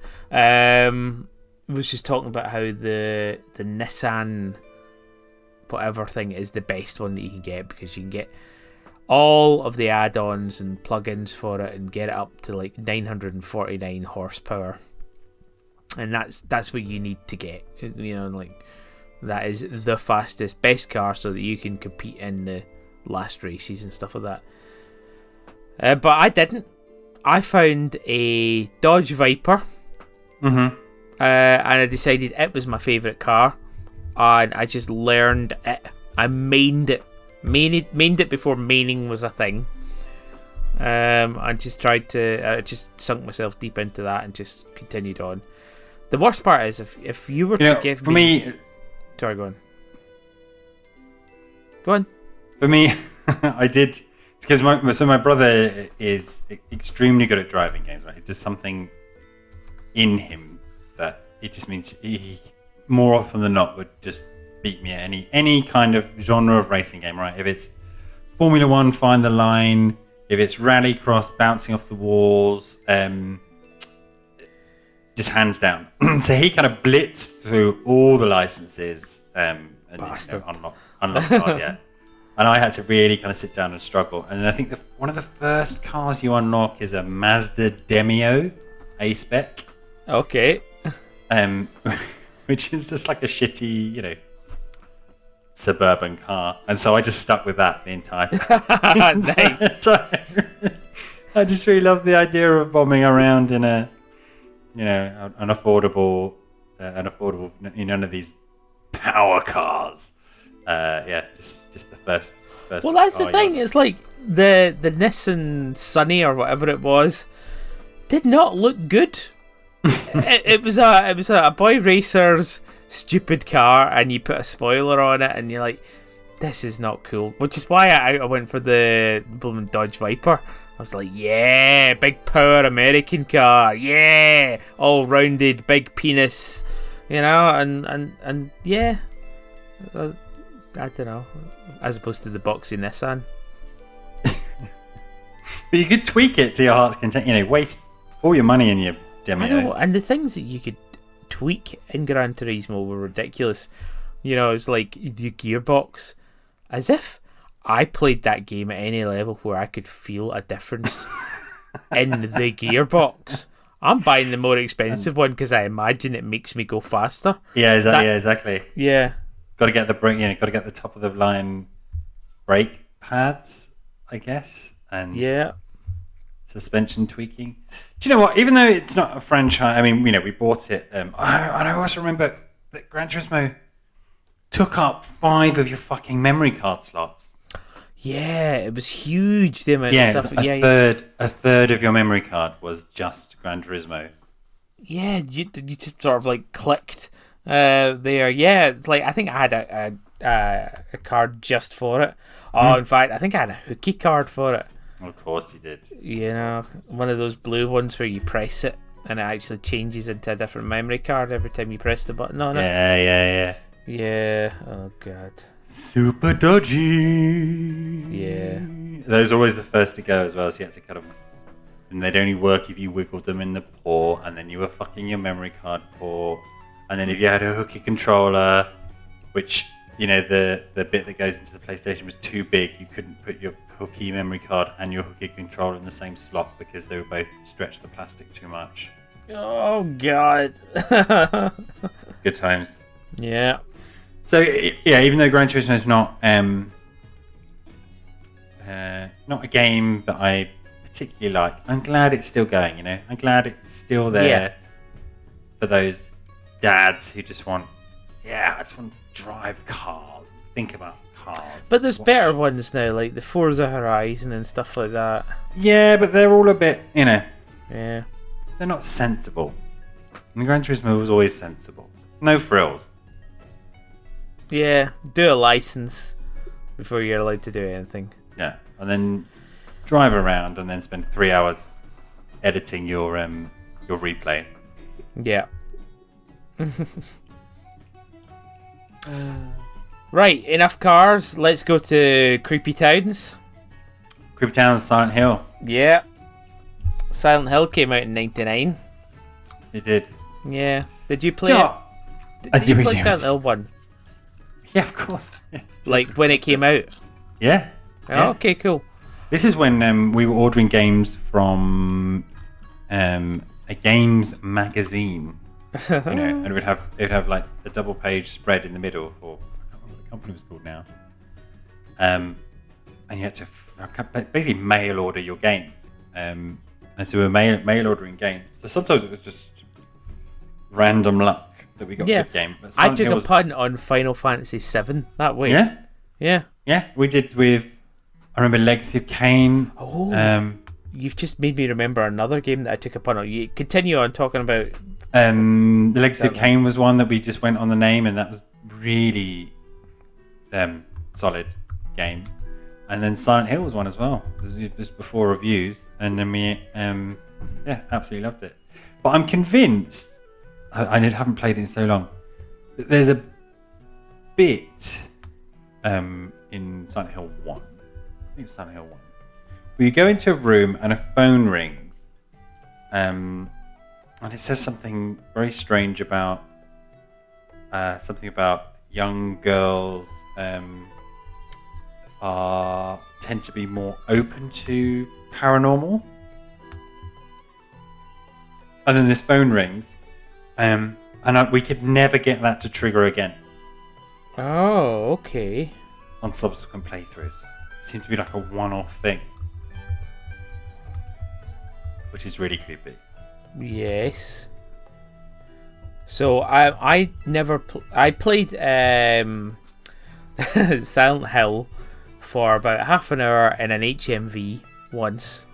was just talking about how the Nissan whatever thing is the best one that you can get, because you can get all of the add-ons and plugins for it and get it up to like 949 horsepower, and that's what you need to get. Like, that is the fastest, best car so that you can compete in the last races and stuff like that. But I didn't. I found a Dodge Viper, and I decided it was my favourite car, and I just learned it. I mained it. Mained it before maining was a thing. I just tried to... I just sunk myself deep into that and just continued on. The worst part is, if you were to give me... Sorry, go on. Go on. For me, I did... It's because my brother is extremely good at driving games, right? It's just something in him that it just means he more often than not would just beat me at any kind of genre of racing game, right? If it's Formula One, find the line. If it's rallycross, bouncing off the walls, just hands down. So he kind of blitzed through all the licenses and unlock cars, yeah. And I had to really kind of sit down and struggle. And I think one of the first cars you unlock is a Mazda Demio A-Spec. Okay. Which is just like a shitty, suburban car. And so I just stuck with that the entire time. Nice. So I just really love the idea of bombing around in an affordable, none of these power cars. Just the first. Well, that's the thing. It's like the Nissan Sunny or whatever it was did not look good. it was a boy racer's stupid car, and you put a spoiler on it, and you're like, this is not cool. Which is why I went for the blooming Dodge Viper. I was like, yeah, big power American car, yeah, all rounded, big penis, and yeah, I don't know, as opposed to the boxy Nissan. But you could tweak it to your heart's content. Waste all your money in your demo. I know, and the things that you could tweak in Gran Turismo were ridiculous. It's like the gearbox, as if I played that game at any level where I could feel a difference in the gearbox. I'm buying the more expensive one because I imagine it makes me go faster. Yeah, exactly. Yeah. Got to get the brake. Got to get the top of the line brake pads, I guess, and yeah, suspension tweaking. Do you know what? Even though it's not a franchise, I mean, we bought it. I also remember that Gran Turismo took up 5 of your fucking memory card slots. Yeah, it was huge. The amount of stuff. A third of your memory card was just Gran Turismo. Yeah, you just sort of like clicked there. Yeah, it's like I think I had a card just for it. Oh, in fact, I think I had a hooky card for it. Of course you did. One of those blue ones where you press it and it actually changes into a different memory card every time you press the button on it. Yeah. Yeah. Oh god. Super dodgy. Yeah. Those are always the first to go as well, so you had to cut them. And they'd only work if you wiggled them in the paw, and then you were fucking your memory card paw. And then if you had a hooky controller, which, the bit that goes into the PlayStation was too big, you couldn't put your hooky memory card and your hooky controller in the same slot because they would both stretch the plastic too much. Oh god. Good times. Yeah. So yeah, even though Gran Turismo is not a game that I particularly like, I'm glad it's still going. I'm glad it's still there for those dads who just want, I just want to drive cars, and think about cars. But there's better ones now, like the Forza Horizon and stuff like that. Yeah, but they're all a bit, Yeah. They're not sensible. And Gran Turismo was always sensible. No frills. Yeah, do a license before you're allowed to do anything. Yeah, and then drive around and then spend 3 hours editing your replay. Yeah. Right, enough cars. Let's go to Creepy Towns. Creepy Towns, Silent Hill. Yeah. Silent Hill came out in '99. It did. Yeah. Did you play it? Did you play Silent Hill 1? Yeah, of course. Like when it came out? Yeah. Oh, okay, cool. This is when we were ordering games from a games magazine. And it would have like a double page spread in the middle for, I can't remember what the company was called now. And you had to basically mail order your games. And so we were mail ordering games. So sometimes it was just random luck that we got a good game. But I took a punt on Final Fantasy VII that way. Yeah? Yeah. Yeah, we did with, I remember Legacy of Kain. Oh, you've just made me remember another game that I took a punt on. You continue on talking about. The Legacy of Kain was one that we just went on the name, and that was really solid game. And then Silent Hill was one as well. It was before reviews, and then we absolutely loved it. But I'm convinced, I haven't played it in so long, that there's a bit in Silent Hill 1. I think it's Silent Hill 1. Where you go into a room and a phone rings, and it says something very strange about young girls tend to be more open to paranormal. And then this phone rings, and we could never get that to trigger again. Oh, okay. On subsequent playthroughs, it seemed to be like a one-off thing, which is really creepy. Yes. So I never I played Silent Hill for about half an hour in an HMV once.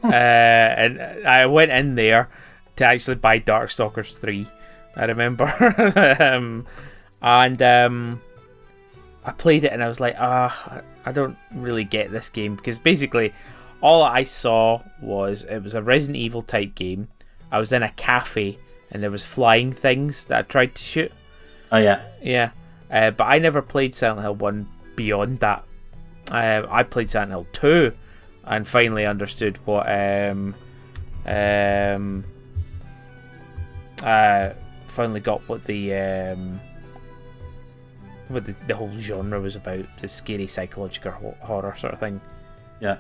And I went in there to actually buy Darkstalkers 3. I remember. And I played it and I was like, I don't really get this game, because basically all I saw was it was a Resident Evil type game. I was in a cafe and there was flying things that I tried to shoot. Oh yeah. Yeah. But I never played Silent Hill 1 beyond that. I played Silent Hill 2 and finally understood what finally got what the whole genre was about, the scary psychological horror sort of thing. Yeah.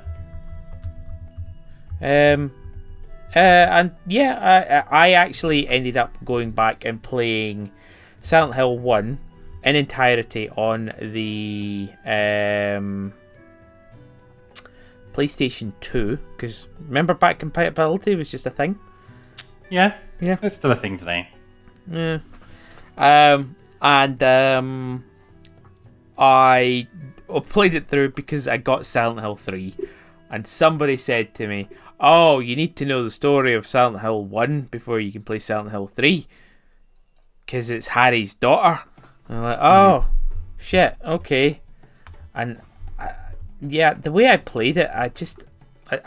And yeah, I actually ended up going back and playing Silent Hill 1 in entirety on the PlayStation 2, because remember back compatibility was just a thing. Yeah. Yeah. It's still a thing today. Yeah. I played it through because I got Silent Hill 3, and somebody said to me, "Oh, you need to know the story of Silent Hill 1 before you can play Silent Hill 3, because it's Harry's daughter." And I'm like, "Oh, shit, okay." And yeah, the way I played it, I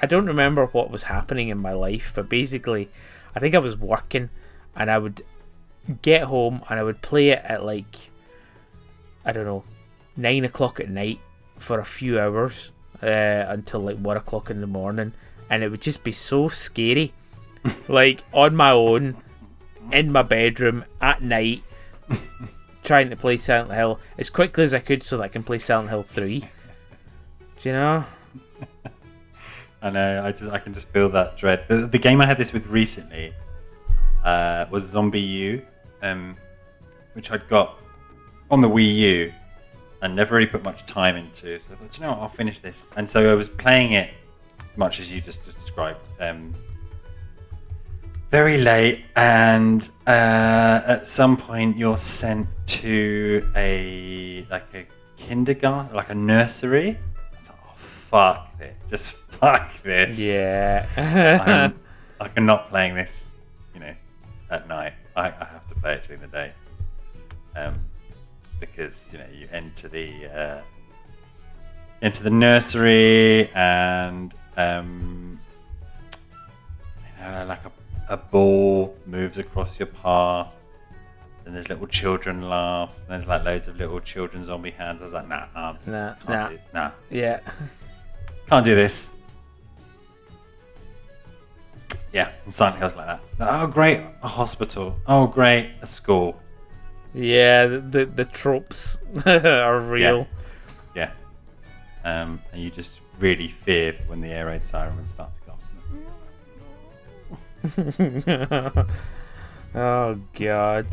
don't remember what was happening in my life, but basically, I think I was working, and I would get home and I would play it at like, I don't know, 9 o'clock at night for a few hours until like 1 o'clock in the morning, and it would just be so scary. Like on my own in my bedroom at night trying to play Silent Hill as quickly as I could so that I can play Silent Hill 3. Do you know? I know, I can just feel that dread. The game I had this with recently was Zombie U, which I'd got on the Wii U and never really put much time into. So I thought, you know what, I'll finish this. And so I was playing it, much as you just described, very late, and at some point you're sent to a kindergarten, like a nursery. I was like, oh, fuck it, just fuck this. Yeah. I cannot playing this, at night. I have to play it during the day, because you enter the nursery, and like a ball moves across your path, and there's little children laughs, and there's like loads of little children zombie hands. I was like, nah. Yeah. Can't do this. Yeah, Silent Hill's like that. Oh, great, a hospital. Oh, great, a school. Yeah, the tropes are real. Yeah. And you just really fear when the air raid sirens start to go. Oh God.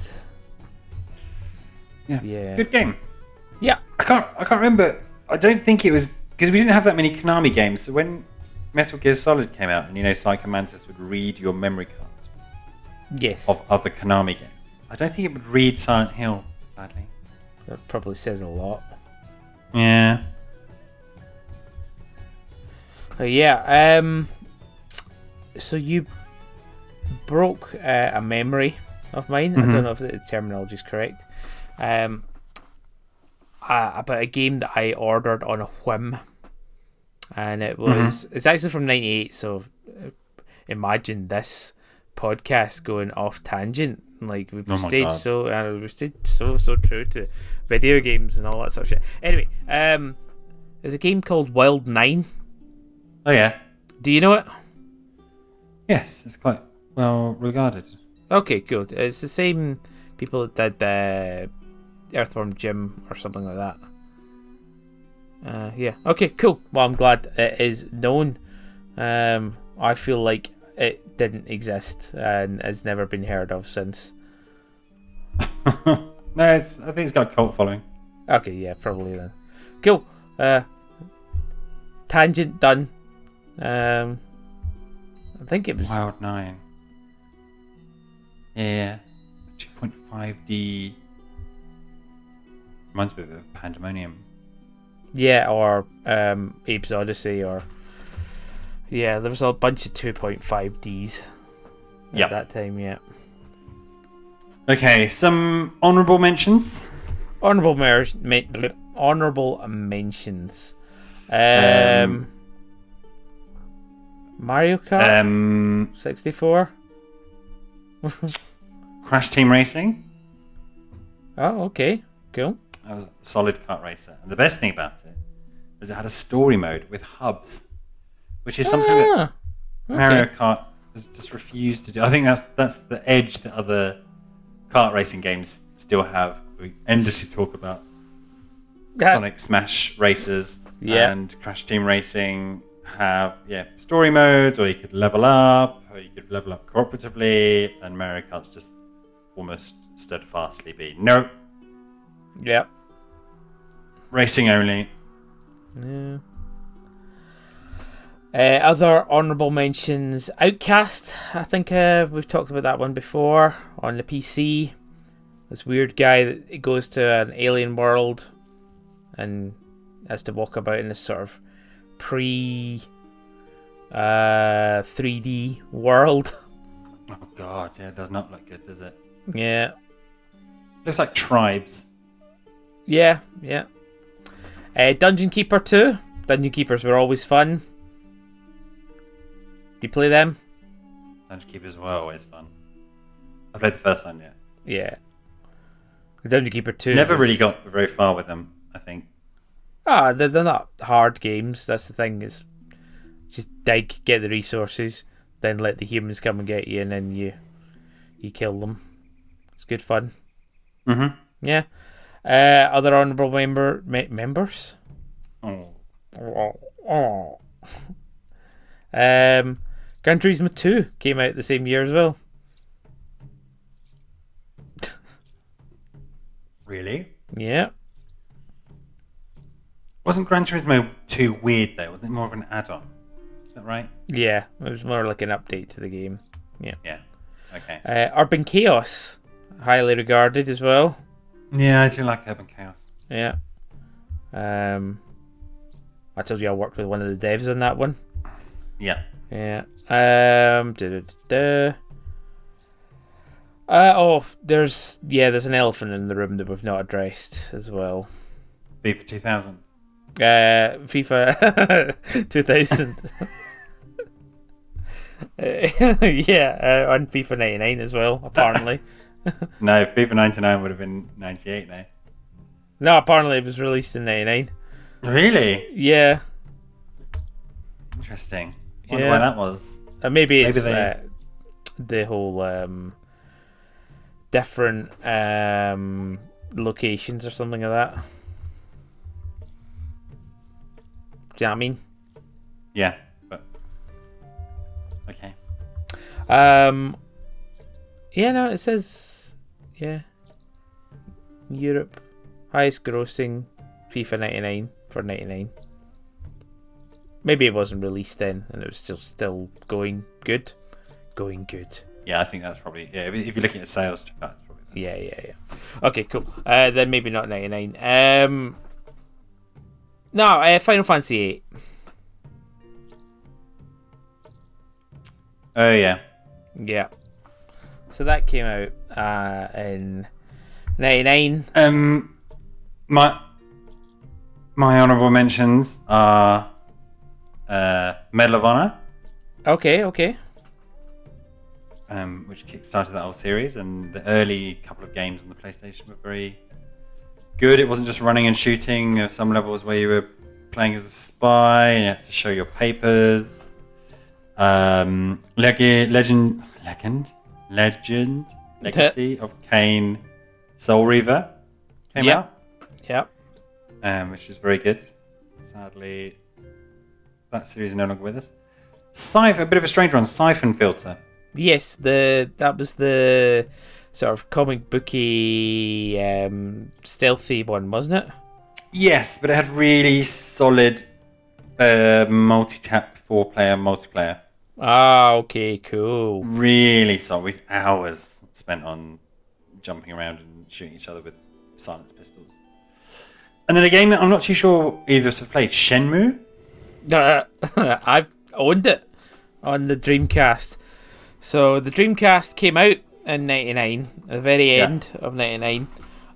Yeah. Good game. Yeah. I can't remember. I don't think it was because we didn't have that many Konami games. So when Metal Gear Solid came out, and Psycho Mantis would read your memory card. Yes. Of other Konami games. I don't think it would read Silent Hill, sadly. That probably says a lot. Yeah. So you broke a memory of mine. Mm-hmm. I don't know if the terminology is correct. About a game that I ordered on a whim, and it was it's actually from '98. So imagine this podcast going off tangent. Like we've stayed so true to video games and all that sort of shit. Anyway, there's a game called Wild 9. Oh yeah. Do you know it? Yes, it's quite well regarded. Okay, good. It's the same people that did Earthworm Jim or something like that. Yeah. Okay, cool. Well, I'm glad it is known. I feel like it didn't exist and has never been heard of since. No, I think it's got a cult following. Okay, yeah, probably then. Cool. Tangent done. I think it was Wild 9. Yeah, 2.5D. Reminds me of Pandemonium. Yeah, or Abe's Odyssey, or there was a bunch of 2.5Ds. Yep. At that time, yeah. Okay, some honourable mentions. Honourable mentions. Mario Kart 64. Crash Team Racing. Oh, okay, cool. That was a solid kart racer. And the best thing about it was it had a story mode with hubs, which is something that Mario Kart has just refused to do. I think that's the edge that other kart racing games still have. We endlessly talk about Sonic Smash Racers and Crash Team Racing have story modes, or you could level up, or you could level up cooperatively, and Mario Kart's just almost steadfastly be nope. Yep. Racing only. Yeah. Other honourable mentions. Outcast. I think we've talked about that one before on the PC. This weird guy that goes to an alien world and has to walk about in this sort of pre 3D world. Oh god, yeah, it does not look good, does it? Yeah. Looks like Tribes. Yeah. Dungeon Keeper 2. Dungeon Keepers were always fun. Do you play them? Dungeon Keepers were always fun. I played the first one, yeah. Yeah. Dungeon Keeper 2. Never really got very far with them, I think. They're not hard games. That's the thing. Is just dig, get the resources, then let the humans come and get you, and then you kill them. It's good fun. Mm-hmm. Yeah. Other honourable members. Oh. Gran Turismo 2 came out the same year as well. Really? Yeah. Wasn't Gran Turismo 2 weird though? Wasn't it more of an add-on? Is that right? Yeah, it was more like an update to the game. Yeah. Yeah. Okay. Urban Chaos, highly regarded as well. Yeah, I do like Urban Chaos. Yeah. I told you I worked with one of the devs on that one. Yeah. Yeah. There's an elephant in the room that we've not addressed as well. FIFA 2000. FIFA 2000. On FIFA 99 as well, apparently. No, FIFA 99 would have been 98 now. No, apparently it was released in 99. Really? Yeah. Interesting. Wonder why that was. Maybe it's the whole different locations or something like that. Do you know what I mean? Yeah, but okay. It says Europe highest grossing FIFA 99 for 99. Maybe it wasn't released then, and it was still going good. Yeah, I think that's probably if you're looking at sales chart, that's probably that. Yeah. Okay, cool. Then maybe not 99. Final Fantasy 8. Oh yeah. Yeah. So that came out in 99. My honourable mentions are Medal of Honor. Okay. Which kickstarted that whole series, and the early couple of games on the PlayStation were very good. It wasn't just running and shooting. There were some levels where you were playing as a spy and you had to show your papers. Legacy of Kain Soul Reaver came out. Yep. Which is very good. Sadly, that series is no longer with us. A bit of a strange one, Siphon Filter. Yes, that was the sort of comic booky, stealthy one, wasn't it? Yes, but it had really solid multi-tap 4-player multiplayer. Ah, okay, cool. Really solid, with hours spent on jumping around and shooting each other with silenced pistols. And then a game that I'm not too sure either of us have played, Shenmue. I've owned it on the Dreamcast. So the Dreamcast came out in '99, at the very end of '99.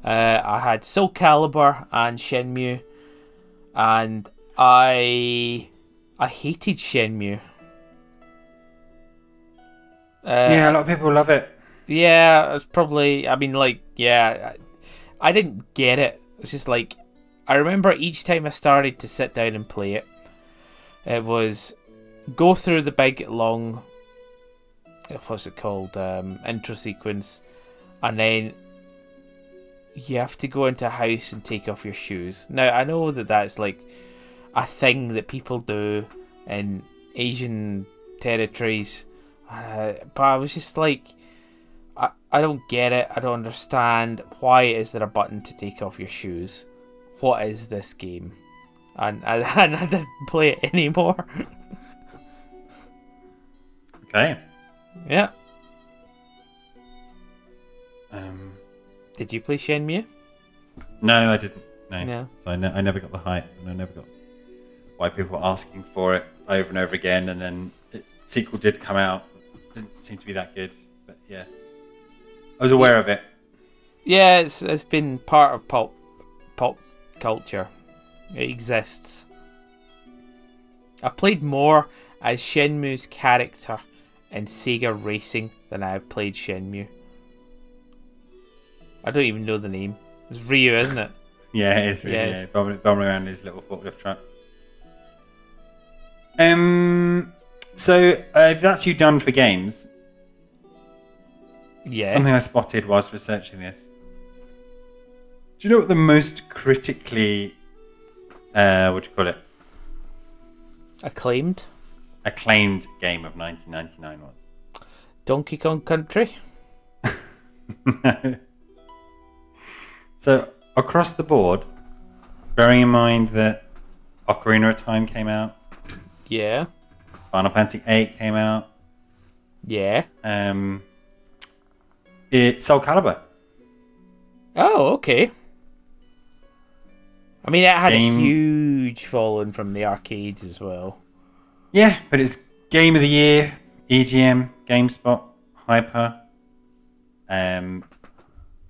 I had Soul Calibur and Shenmue, and I hated Shenmue. Yeah, a lot of people love it. Yeah, it's probably. I mean, like, yeah, I didn't get it. It's just like, I remember each time I started to sit down and play it, it was go through the big long, what's it called, intro sequence, and then you have to go into a house and take off your shoes. Now, I know that that's like a thing that people do in Asian territories, but I was just like, I don't get it. I don't understand. Why is there a button to take off your shoes? What is this game? And I didn't play it anymore. Okay. Yeah. Did you play Shenmue? No, I didn't. No. So I never got the hype, and I never got why people were asking for it over and over again. And then sequel did come out. Didn't seem to be that good, but yeah, I was aware of it. Yeah, it's been part of pop culture. It exists. I played more as Shenmue's character in Sega Racing than I have played Shenmue. I don't even know the name. It's Ryu, isn't it? Yeah, it is Ryu. Yes. Yeah, bombing around his little forklift truck. So if that's you done for games, Yeah. something I spotted whilst researching this. Do you know what the most critically, what do you call it? Acclaimed. Acclaimed game of 1999 was? Donkey Kong Country. No. So across the board, bearing in mind that Ocarina of Time came out, Yeah. Final Fantasy VIII came out, Yeah. it's Soul Calibur. Oh, okay. I mean, it had Game- a huge following from the arcades as well. Yeah, but it's Game of the Year, EGM, GameSpot, Hyper.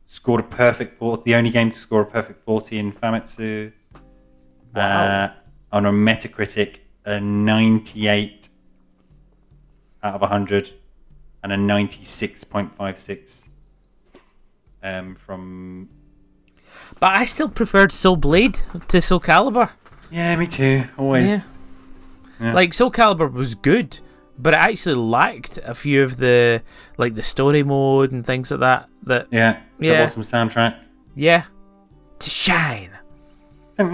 Scored a perfect 40, the only game to score a perfect 40 in Famitsu. Wow. On a Metacritic, a 98 out of 100 and a 96.56 from... But I still preferred Soul Blade to Soul Calibur. Yeah, me too. Always. Yeah. Yeah. Like, Soul Calibur was good, but it actually lacked a few of the, like, the story mode and things like that. Yeah. Yeah. The awesome soundtrack. Yeah. To shine. A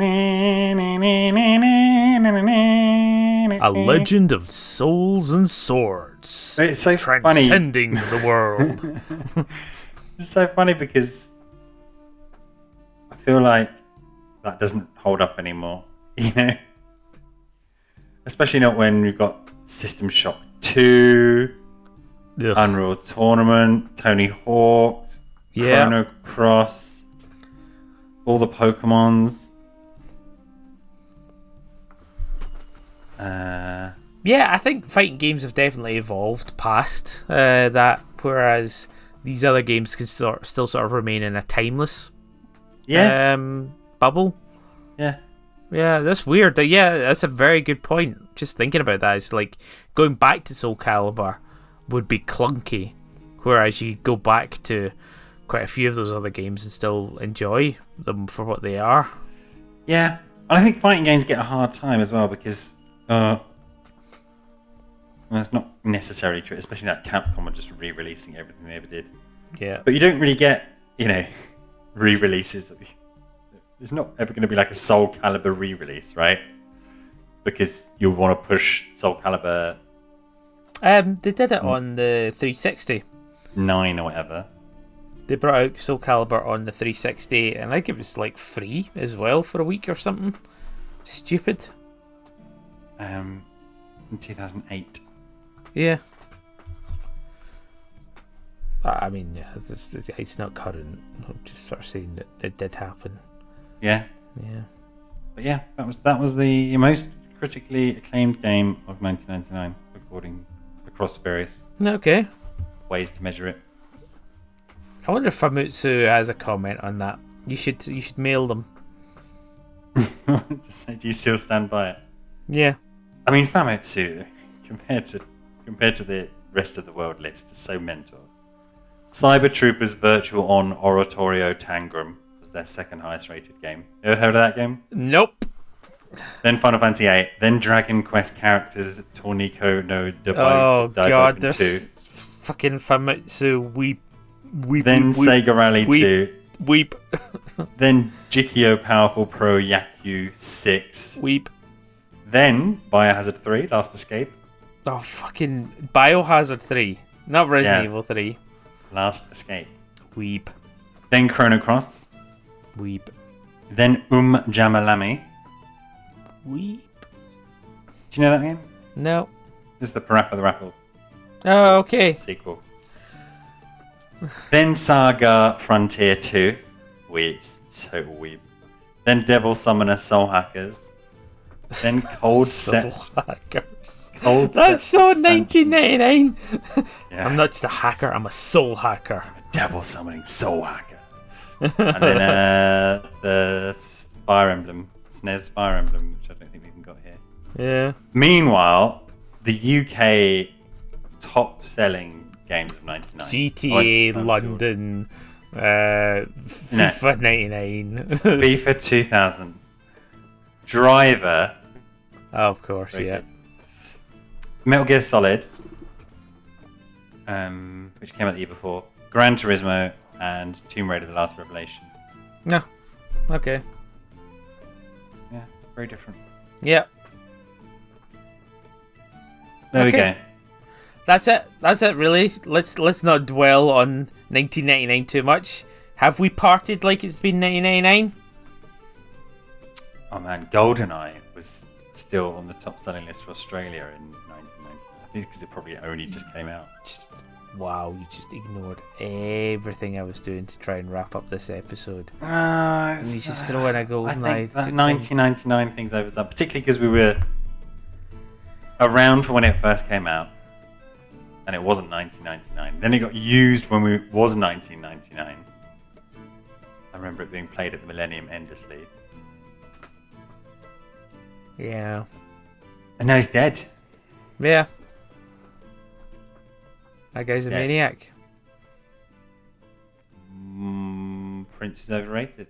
legend of souls and swords. It's so funny. Transcending the world. It's so funny because I feel like that doesn't hold up anymore, you know? Especially not when we've got System Shock 2, Ugh. Unreal Tournament, Tony Hawk, Yeah. Chrono Cross, all the Pokemons. Yeah, I think fighting games have definitely evolved past that, whereas these other games can still sort of remain in a timeless bubble. Yeah. Yeah, that's weird. Yeah, that's a very good point. Just thinking about that, it's like going back to Soul Calibur would be clunky, whereas you go back to quite a few of those other games and still enjoy them for what they are. Yeah. And I think fighting games get a hard time as well because well, it's not necessarily true, especially that Capcom are just re-releasing everything they ever did. Yeah. But you don't really get, re-releases. There's not ever going to be like a Soul Calibur re-release, right? Because you'll want to push Soul Calibur They did it on the 360. 9 or whatever. They brought out Soul Calibur on the 360, and I think it was like free as well for a week or something. Stupid. In 2008. Yeah. I mean, yeah, it's not current. I'm just sort of saying that it did happen. Yeah. Yeah. But yeah, that was the most critically acclaimed game of 1999, across various Okay. ways to measure it. I wonder if Famitsu has a comment on that. You should mail them. Do you still stand by it? Yeah. I mean, Famitsu, compared to the rest of the world list, is so mental. Cyber Troopers Virtual On Oratorio Tangram was their second highest rated game. You ever heard of that game? Nope. Then Final Fantasy VIII. Then Dragon Quest Characters Torniko no Oh god, Daiboken there's 2. fucking Famitsu weep. Then weep, Sega Rally weep, 2. Weep. Then Jikio Powerful Pro Yaku 6. Weep. Then Biohazard 3 Last Escape. Oh, fucking Biohazard 3. Not Resident Evil 3. Last Escape. Weep. Then Chrono Cross. Weep. Then Jamalami. Weep. Do you know that game? No. This is the Parappa the Rapper Oh, okay. sequel. Then Saga Frontier 2. Total weep. Then Devil Summoner Soul Hackers. Then Cold Set. Hackers. Cold That's Set so expansion. 1999. Yeah. I'm not just a hacker, I'm a soul hacker. Devil Summoning Soul Hacker. And then the Fire Emblem. SNES Fire Emblem, which I don't think we even got here. Yeah. Meanwhile, the UK top selling games of 99. GTA London. FIFA 99. FIFA 2000. Driver. Oh, of course, Very yeah. good. Metal Gear Solid, which came out the year before. Gran Turismo and Tomb Raider: The Last Revelation. No. Okay. Yeah, very different. Yeah. There we Okay. go. That's it. That's it, really. Let's not dwell on 1999 too much. Have we partied like it's been 1999? Oh man, GoldenEye was still on the top selling list for Australia in 1999. I think because it probably only just came out. Wow, you just ignored everything I was doing to try and wrap up this episode. You You just throw in a I GoldenEye. think that 1999 thing's overdone, particularly because we were around for when it first came out, and it wasn't 1999. Then it got used when it was 1999. I remember it being played at the Millennium endlessly. Yeah. And now he's dead. Yeah. That guy's a Dead. maniac. Prince is overrated.